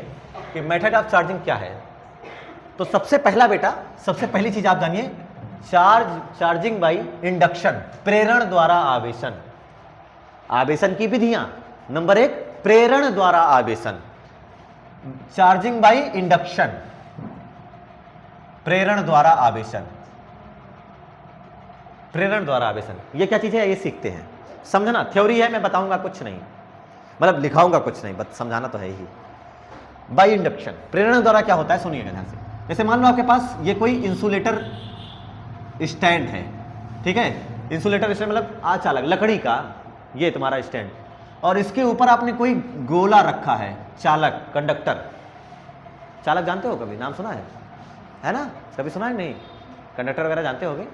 कि मेथड ऑफ चार्जिंग क्या है। तो सबसे पहला बेटा, सबसे पहली चीज आप जानिए, चार्जिंग बाई इंडक्शन, प्रेरण द्वारा आवेशन। आवेशन की विधियां, नंबर 1 प्रेरण द्वारा आवेशन, चार्जिंग बाई इंडक्शन, प्रेरण द्वारा आवेशन, प्रेरण द्वारा आवेशन। ये क्या चीज है, ये सीखते हैं, समझना। थ्योरी है, मैं बताऊंगा कुछ नहीं, मतलब लिखाऊंगा कुछ नहीं, बस समझाना तो है ही। बाई इंडक्शन, प्रेरण द्वारा क्या होता है, सुनिएगा ध्यान से। जैसे मान लो आपके पास ये कोई इंसुलेटर स्टैंड है, ठीक है, इंसुलेटर स्टैंड मतलब आचालक, लकड़ी का ये तुम्हारा स्टैंड, और इसके ऊपर आपने कोई गोला रखा है, चालक, कंडक्टर। चालक जानते हो, कभी नाम सुना है ना, कभी सुना है नहीं, कंडक्टर वगैरह जानते होगे।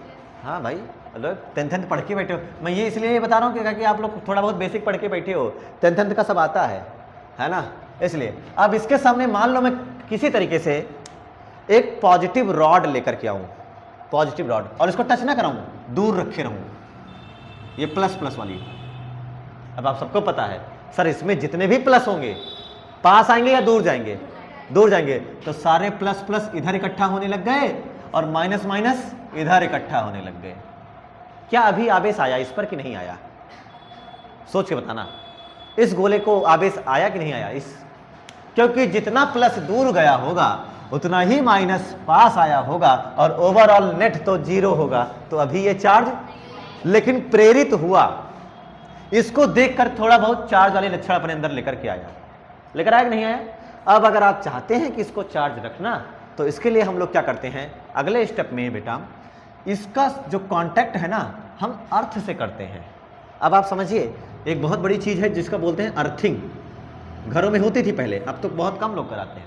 हाँ भाई, हेलो, 10th पढ़ के बैठे हो। मैं ये इसलिए ये बता रहा हूँ कि आप लोग थोड़ा बहुत बेसिक पढ़ के बैठे हो, 10th का सब आता है ना, इसलिए। अब इसके सामने मान लो मैं किसी तरीके से एक पॉजिटिव रॉड लेकर के आऊँ, पॉजिटिव रॉड, और इसको टच ना कराऊँ, दूर रखे रहूँ, ये प्लस प्लस वाली। अब आप सबको पता है सर, इसमें जितने भी प्लस होंगे पास आएंगे या दूर जाएंगे, दूर जाएंगे। तो सारे प्लस प्लस इधर इकट्ठा होने लग गए और माइनस माइनस इधर इकट्ठा होने लग गए। क्या अभी आवेश आया इस पर कि नहीं आया, सोच के बताना। इस गोले को आवेश आया कि नहीं आया, इस, क्योंकि जितना प्लस दूर गया होगा उतना ही माइनस पास आया होगा और ओवरऑल नेट तो 0 होगा। तो अभी ये चार्ज लेकिन प्रेरित हुआ, इसको देखकर थोड़ा बहुत चार्ज वाले लक्षण अपने अंदर लेकर के आया। लेकर आया कि नहीं आया? अब अगर आप चाहते हैं कि इसको चार्ज रखना, तो इसके लिए हम लोग क्या करते हैं, अगले स्टेप में बेटा इसका जो कांटेक्ट है ना, हम अर्थ से करते हैं। अब आप समझिए, एक बहुत बड़ी चीज है जिसका बोलते हैं अर्थिंग। घरों में होती थी पहले, अब तो बहुत कम लोग कराते हैं,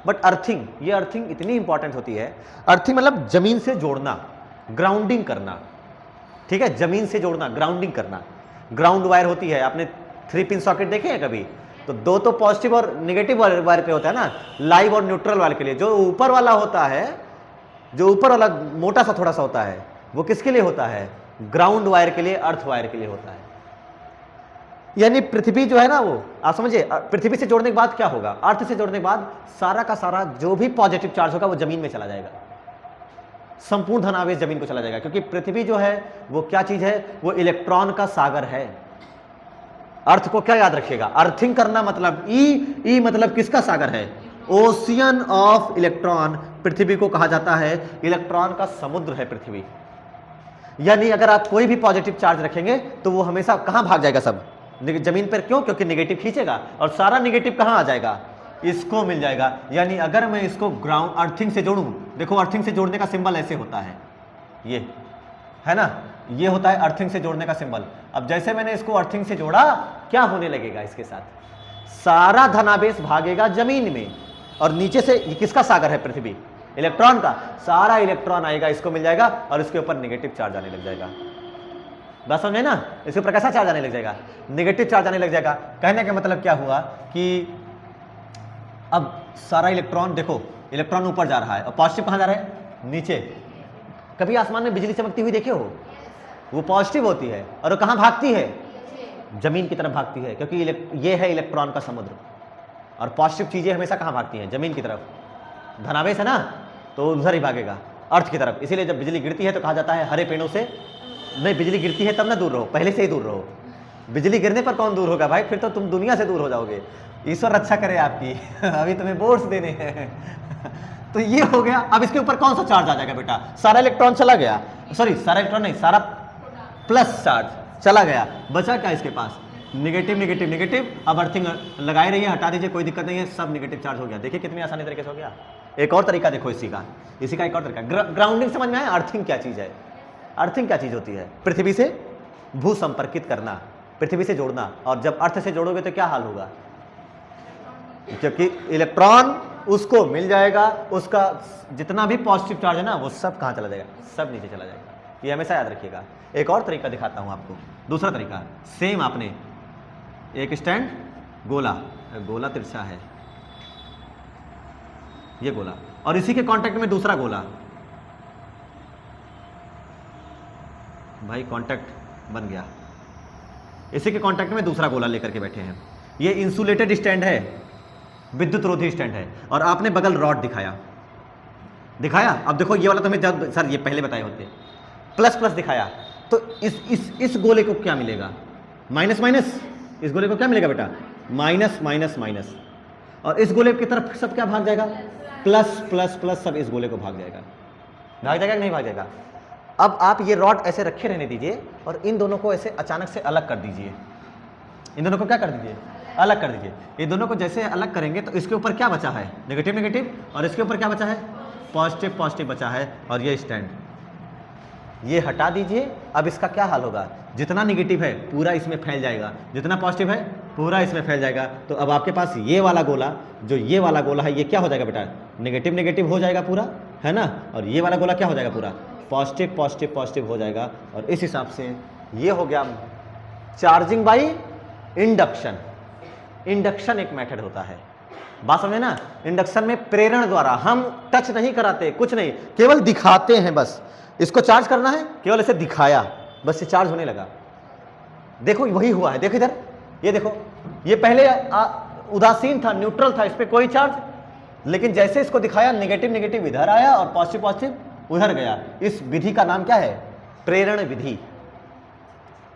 बट अर्थिंग, ये अर्थिंग इतनी इंपॉर्टेंट होती है। अर्थिंग मतलब जमीन से जोड़ना, ग्राउंडिंग करना, ठीक है, जमीन से जोड़ना, ग्राउंडिंग करना। ग्राउंड वायर होती है, आपने 3 पिन सॉकेट देखे हैं कभी? तो दो तो पॉजिटिव और निगेटिव वायर पे होता है ना, लाइव और न्यूट्रल वाले के लिए। जो ऊपर वाला होता है, जो ऊपर वाला मोटा सा थोड़ा सा होता है, वो किसके लिए होता है? ग्राउंड वायर के लिए, अर्थ वायर के लिए होता है। यानी पृथ्वी जो है ना, वो आप समझिए, पृथ्वी से जोड़ने के बाद क्या होगा, अर्थ से जोड़ने के बाद सारा का सारा जो भी पॉजिटिव चार्ज होगा वो जमीन में चला जाएगा, संपूर्ण धनावेश जमीन को चला जाएगा। क्योंकि पृथ्वी जो है वो क्या चीज है, वो इलेक्ट्रॉन का सागर है। अर्थ को क्या याद रखिएगा, अर्थिंग करना मतलब ई मतलब किसका सागर है? Ocean of electron. पृथ्वी को कहा जाता है इलेक्ट्रॉन का समुद्र है पृथ्वी। यानी अगर आप कोई भी पॉजिटिव चार्ज रखेंगे तो वो हमेशा कहां भाग जाएगा, सब जमीन पर। क्यों? क्योंकि निगेटिव खींचेगा और सारा निगेटिव कहां आ जाएगा, इसको मिल जाएगा। यानी अगर मैं इसको ग्राउंड अर्थिंग से जोड़ूं, देखो अर्थिंग से जोड़ने का सिंबल ऐसे होता है, ये है ना, ये होता है अर्थिंग से जोड़ने का सिंबल। अब जैसे मैंने इसको अर्थिंग से जोड़ा, क्या होने लगेगा इसके साथ, सारा धनावेश भागेगा जमीन में, और नीचे से किसका सागर है? पृथ्वी, इलेक्ट्रॉन का। सारा इलेक्ट्रॉन आएगा, इसको मिल जाएगा और इसके ऊपर निगेटिव चार्ज आने लग जाएगा। बात समझे ना? इसके ऊपर कैसा चार्ज आने लग जाएगा? निगेटिव चार्ज आने लग जाएगा। कहने का मतलब क्या हुआ कि अब सारा इलेक्ट्रॉन, देखो इलेक्ट्रॉन ऊपर जा रहा है और पॉजिटिव कहां जा रहा है? नीचे। कभी आसमान में बिजली चमकती हुई देखे हो? वो पॉजिटिव होती है और वो कहां भागती है? जमीन की तरफ भागती है, क्योंकि ये है इलेक्ट्रॉन का समुद्र। और पॉजिटिव चीजें हमेशा कहां भागती हैं? जमीन की तरफ। धनावेश है ना, तो उधर ही भागेगा, अर्थ की तरफ। इसीलिए जब बिजली गिरती है तो कहा जाता है हरे पेड़ों से नहीं, बिजली गिरती है तब ना दूर रहो, पहले से ही दूर रहो। बिजली गिरने पर कौन दूर होगा भाई? फिर तो तुम दुनिया से दूर हो जाओगे। ईश्वर रक्षा करे आपकी अभी तुम्हें बोर्ड्स देने हैं तो ये हो गया। अब इसके ऊपर कौन सा चार्ज आ जाएगा बेटा? सारा इलेक्ट्रॉन चला गया, सॉरी सारा इलेक्ट्रॉन नहीं, सारा प्लस चार्ज चला गया। बचा क्या इसके पास? Negative negative negative. अब अर्थिंग लगाए रहिए, हटा दीजिए, कोई दिक्कत नहीं है, सब निगेटिव चार्ज हो गया। देखिए कितनी आसानी तरीके से हो गया। एक और तरीका देखो इसी का एक और तरीका, ग्राउंडिंग समझ में आया? अर्थिंग क्या चीज है? अर्थिंग क्या चीज होती है? पृथ्वी से भू संपर्कित करना, पृथ्वी से जोड़ना। और जब अर्थ से जोड़ोगे तो क्या हाल होगा? क्योंकि इलेक्ट्रॉन उसको मिल जाएगा, उसका जितना भी पॉजिटिव चार्ज है ना, वो सब कहां चला जाएगा? सब नीचे चला जाएगा। ये हमेशा याद रखिएगा। एक और तरीका दिखाता हूं आपको, दूसरा तरीका। सेम आपने एक स्टैंड, गोला, गोला तिरछा है, ये गोला, और इसी के कांटेक्ट में दूसरा गोला। भाई कांटेक्ट बन गया, इसी के कांटेक्ट में दूसरा गोला लेकर के बैठे हैं। ये इंसुलेटेड स्टैंड है, विद्युत रोधी स्टैंड है, और आपने बगल रॉड दिखाया। अब देखो ये वाला तो हमें सर ये पहले बताए होते, प्लस प्लस दिखाया, तो इस गोले को क्या मिलेगा? Minus minus. इस गोले को क्या मिलेगा बेटा? Minus minus minus. और इस गोले की तरफ सब क्या भाग जाएगा? प्लस प्लस प्लस, सब इस गोले को भाग जाएगा। भाग जाएगा कि नहीं भाग जाएगा? अब आप ये रॉड ऐसे रखे रहने दीजिए और इन दोनों को ऐसे अचानक से अलग कर दीजिए। इन दोनों को क्या कर दीजिए? अलग कर दीजिए। ये दोनों को जैसे अलग करेंगे तो इसके ऊपर क्या बचा है? नेगेटिव नेगेटिव, और इसके ऊपर क्या बचा है? पॉजिटिव पॉजिटिव बचा है। और ये स्टैंड, ये हटा दीजिए। अब इसका क्या हाल होगा? जितना नेगेटिव है पूरा इसमें फैल जाएगा, जितना पॉजिटिव है पूरा इसमें फैल जाएगा। तो अब आपके पास ये वाला गोला, जो ये वाला गोला है, ये क्या हो जाएगा बेटा? नेगेटिव नेगेटिव हो जाएगा पूरा, है ना। और ये वाला गोला क्या हो जाएगा? पूरा पॉजिटिव पॉजिटिव पॉजिटिव हो जाएगा। और इस हिसाब से ये हो गया चार्जिंग बाई इंडक्शन। इंडक्शन एक मेथड होता है, बात समझे ना। इंडक्शन में प्रेरण द्वारा, हम टच नहीं कराते, कुछ नहीं, केवल दिखाते हैं बस। इसको चार्ज करना है, केवल ऐसे दिखाया, बस ये चार्ज होने लगा। देखो वही हुआ है, देखो इधर, ये देखो, ये पहले उदासीन था, न्यूट्रल था, इस पर कोई चार्ज। लेकिन जैसे इसको दिखाया, नेगेटिव नेगेटिव इधर आया और पॉजिटिव पॉजिटिव उधर गया। इस विधि का नाम क्या है? प्रेरण विधि।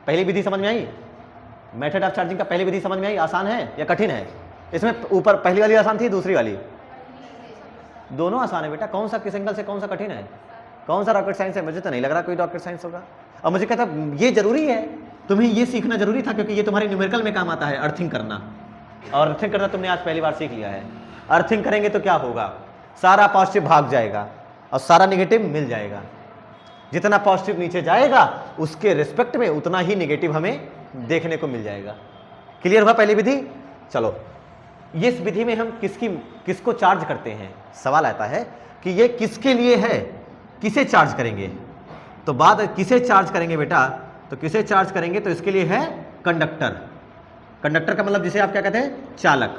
पहली विधि समझ में आई? मेथड ऑफ चार्जिंग का पहली विधि समझ में आई? आसान है या कठिन है? इसमें ऊपर पहली वाली आसान थी, दूसरी वाली? दोनों आसान है बेटा। कौन सा किस एंगल से कौन सा कठिन है? कौन सा रॉकेट साइंस है? मुझे तो नहीं लग रहा कोई रॉकेट साइंस होगा। और मुझे कहता ये जरूरी है, तुम्हें ये सीखना जरूरी था क्योंकि ये तुम्हारे न्यूमेरिकल में काम आता है, अर्थिंग करना। और अर्थिंग करना तुमने आज पहली बार सीख लिया है। अर्थिंग करेंगे तो क्या होगा, सारा पॉजिटिव भाग जाएगा और सारा निगेटिव मिल जाएगा। जितना पॉजिटिव नीचे जाएगा उसके रिस्पेक्ट में उतना ही निगेटिव हमें देखने को मिल जाएगा। क्लियर हुआ पहली विधि? चलो, ये इस विधि में हम किसको चार्ज करते हैं, सवाल आता है कि ये किसके लिए है, किसे चार्ज करेंगे। तो बात किसे चार्ज करेंगे बेटा, तो किसे चार्ज करेंगे तो इसके लिए है कंडक्टर। कंडक्टर का मतलब जिसे आप क्या कहते हैं, चालक।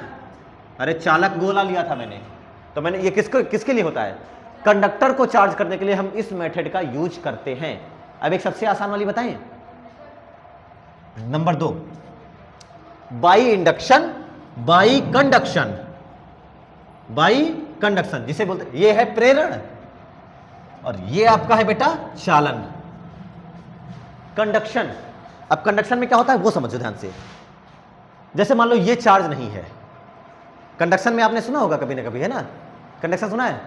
अरे चालक गोला लिया था मैंने, तो मैंने ये किसके लिए होता है, कंडक्टर को चार्ज करने के लिए हम इस मेथड का यूज करते हैं। अब एक सबसे आसान वाली बताएं, number 2, by induction by conduction. By conduction जिसे बोलते, ये है प्रेरण और ये आपका है बेटा चालन। कंडक्शन, अब कंडक्शन में क्या होता है वो समझो ध्यान से। जैसे मान लो ये चार्ज नहीं है, कंडक्शन में आपने सुना होगा कभी ना कभी, है ना, कंडक्शन सुना है,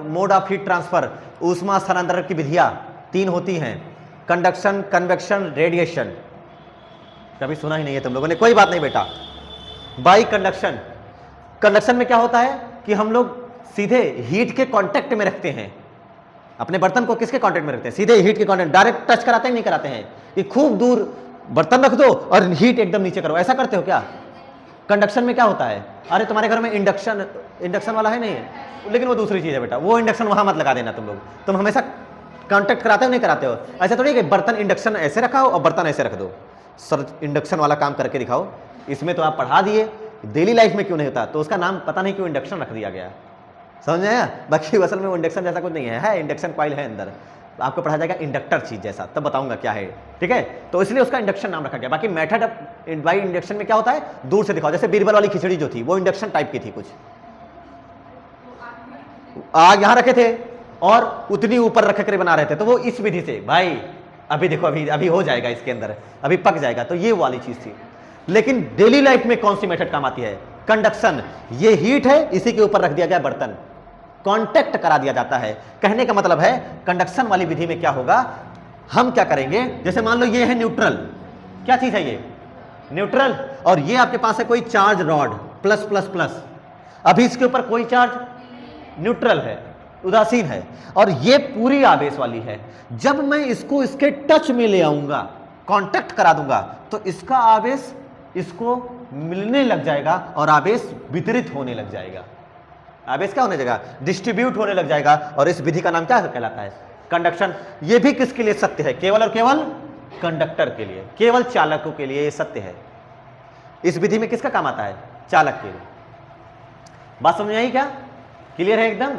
मोड ऑफ हीट ट्रांसफर, ऊष्मा स्थानांतरण की विधियां 3 होती हैं, कंडक्शन, कन्वेक्शन, रेडिएशन। कभी सुना ही नहीं है तुम लोगों ने, कोई बात नहीं बेटा। बाई कंडक्शन, कंडक्शन में क्या होता है कि हम लोग सीधे हीट के कांटेक्ट में रखते हैं अपने बर्तन को। किसके कांटेक्ट में रखते हैं, सीधे हीट के कांटेक्ट। डायरेक्ट टच कराते हैं नहीं कराते हैं कि खूब दूर बर्तन रख दो और हीट एकदम नीचे करो, ऐसा करते हो क्या? कंडक्शन में क्या होता है, अरे तुम्हारे घर में इंडक्शन वाला है नहीं है, लेकिन वो दूसरी चीज है बेटा, वो इंडक्शन वहां मत लगा देना तुम लोग। तुम हमेशा कांटेक्ट कराते हो नहीं कराते हो, ऐसा थोड़ी कि बर्तन इंडक्शन ऐसे रखा हो और बर्तन ऐसे रख दो। सर इंडक्शन वाला काम करके दिखाओ, इसमें तो आप पढ़ा दिए, डेली लाइफ में क्यों नहीं होता, तो उसका नाम पता नहीं क्यों इंडक्शन रख दिया गया, समझ आया? बाकी असल में वो इंडक्शन जैसा कुछ नहीं है इंडक्शन कॉइल है अंदर, आपको पढ़ा जाएगा इंडक्टर चीज जैसा, तब बताऊंगा क्या है, ठीक है? तो इसलिए उसका इंडक्शन नाम रखा गया। बाकी मेथड बाई इंडक्शन में क्या होता है, दूर से दिखाओ। जैसे बीरबल वाली खिचड़ी जो थी वो इंडक्शन टाइप की थी, कुछ आग यहां रखे थे और उतनी ऊपर रख कर बना रहे थे, तो वो इस विधि से, भाई अभी देखो अभी हो जाएगा इसके अंदर, अभी पक जाएगा, तो ये वाली चीज थी। लेकिन डेली लाइफ में कौन सी मेथड काम आती है, कंडक्शन। ये हीट है, इसी के ऊपर रख दिया गया बर्तन, कांटेक्ट करा दिया जाता है। कहने का मतलब है कंडक्शन वाली विधि में क्या होगा, हम क्या करेंगे, जैसे मान लो ये है न्यूट्रल, क्या चीज है ये, न्यूट्रल, और ये आपके पास है कोई charge rod plus plus plus, अभी इसके ऊपर कोई चार्ज न्यूट्रल है, उदासीन है, और ये पूरी आवेश वाली है। जब मैं इसको इसके टच में ले आऊंगा, कांटेक्ट करा दूंगा, तो इसका आवेश इसको मिलने लग जाएगा और आवेश वितरित होने लग जाएगा। आवेश क्या होने लगेगा, डिस्ट्रीब्यूट होने लग जाएगा, और इस विधि का नाम क्या कहलाता है, कंडक्शन। ये भी किसके लिए सत्य है, केवल और केवल कंडक्टर के लिए, केवल चालकों के लिए ये सत्य है। इस विधि में किसका काम आता है, चालक के लिए। बात समझ आई क्या, क्लियर है एकदम?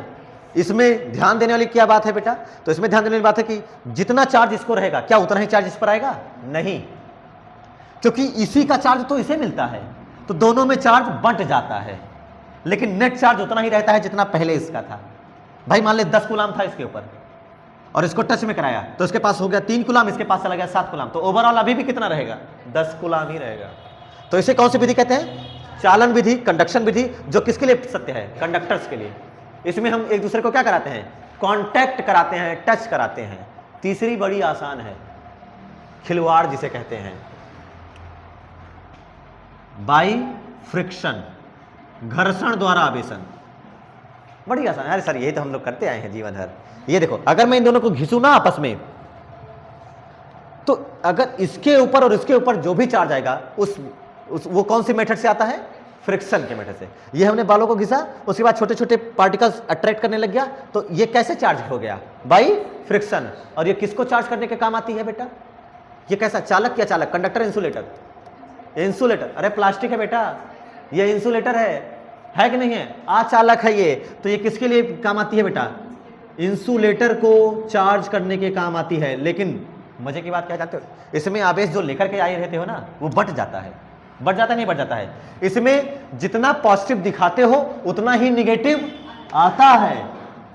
इसमें ध्यान देने वाली क्या बात है बेटा, तो इसमें ध्यान देने वाली बात है कि जितना चार्ज इसको रहेगा, क्या उतना ही चार्ज इस पर आएगा, नहीं, क्योंकि इसी का चार्ज तो इसे मिलता है, तो दोनों में चार्ज बंट जाता है, लेकिन नेट चार्ज उतना ही रहता है जितना पहले इसका था। भाई मान ले 10 कूलाम था इसके ऊपर और इसको टच में कराया, तो इसके पास हो गया 3 कूलाम, इसके पास चला गया 7 कूलाम, तो ओवरऑल अभी भी कितना रहेगा, 10 कूलाम ही रहेगा। तो इसे कौन सी विधि कहते हैं, चालन विधि, कंडक्शन विधि, जो किसके लिए सत्य है, कंडक्टर्स के लिए। इसमें हम एक दूसरे को क्या कराते हैं, कांटेक्ट कराते हैं, टच कराते हैं। तीसरी बड़ी आसान है, खिलवाड़ जिसे कहते हैं, बाई फ्रिक्शन, घर्षण द्वारा आवेशन। बड़ी आसान है, अरे सर यही तो हम लोग करते आए हैं जीवन भर। ये देखो, अगर मैं इन दोनों को घिसूं ना आपस में, तो अगर इसके ऊपर और इसके ऊपर जो भी चार्ज आएगा वो कौन सी मेथड से आता है, फ्रिक्शन के मेथड से। ये हमने बालों को घिसा, उसके बाद छोटे छोटे पार्टिकल्स अट्रैक्ट करने लग गया, तो ये कैसे चार्ज हो गया, बाई फ्रिक्शन। और ये किसको चार्ज करने के काम आती है बेटा, ये कैसा, चालक क्या चालक, कंडक्टर, इंसुलेटर, इंसुलेटर, अरे प्लास्टिक है बेटा, ये इंसुलेटर है कि नहीं है, अचालक है ये, तो ये किसके लिए काम आती है बेटा, इंसुलेटर को चार्ज करने के काम आती है। लेकिन मजे की बात क्या जानते हो, इसमें आवेश जो लेकर के आए रहते हो ना, वो बट जाता है, बढ़ जाता है नहीं बढ़ जाता है। इसमें जितना पॉजिटिव दिखाते हो उतना ही निगेटिव आता है।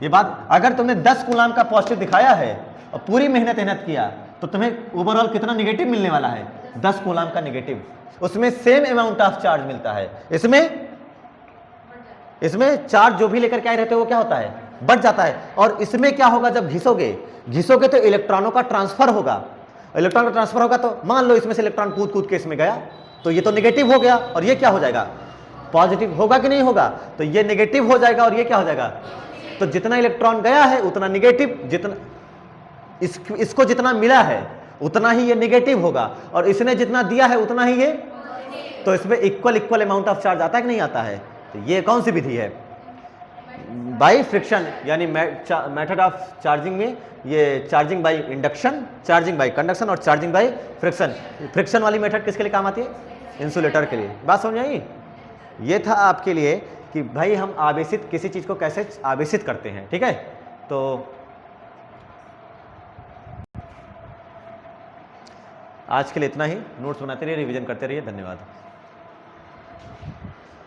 ये बात, अगर तुमने 10 कूलाम का पॉजिटिव दिखाया है और पूरी मेहनत किया, तो तुम्हें ओवरऑल कितना निगेटिव मिलने वाला है, 10 कूलाम का निगेटिव। उसमें सेम अमाउंट ऑफ चार्ज मिलता है। इसमें चार्ज जो भी लेकर के आए रहते हो वो क्या होता है, बढ़ जाता है। और इसमें क्या होगा, जब घिसोगे तो इलेक्ट्रॉनों का ट्रांसफर होगा। इलेक्ट्रॉन का ट्रांसफर होगा तो मान लो इसमें से इलेक्ट्रॉन कूद कूद के इसमें गया, तो ये तो नेगेटिव हो गया और ये क्या हो जाएगा, पॉजिटिव होगा कि नहीं होगा, तो ये नेगेटिव हो जाएगा और ये क्या हो जाएगा, तो जितना इलेक्ट्रॉन गया है उतना नेगेटिव, जितना इसको जितना मिला है उतना ही ये नेगेटिव होगा, और इसने जितना दिया है उतना ही ये, तो इसमें इक्वल अमाउंट ऑफ चार्ज आता है कि नहीं आता है। तो ये कौन सी विधि है, बाई फ्रिक्शन, यानी मेथड ऑफ चार्जिंग में ये charging by induction, charging by conduction और चार्जिंग बाई फ्रिक्शन। फ्रिक्शन वाली मेथड किसके लिए काम आती है, इंसुलेटर के लिए। बात समझ आई। ये था आपके लिए कि भाई हम आवेशित किसी चीज को कैसे आवेशित करते हैं, ठीक है। तो आज के लिए इतना ही, नोट्स बनाते रहिए, रिवीजन करते रहिए, धन्यवाद।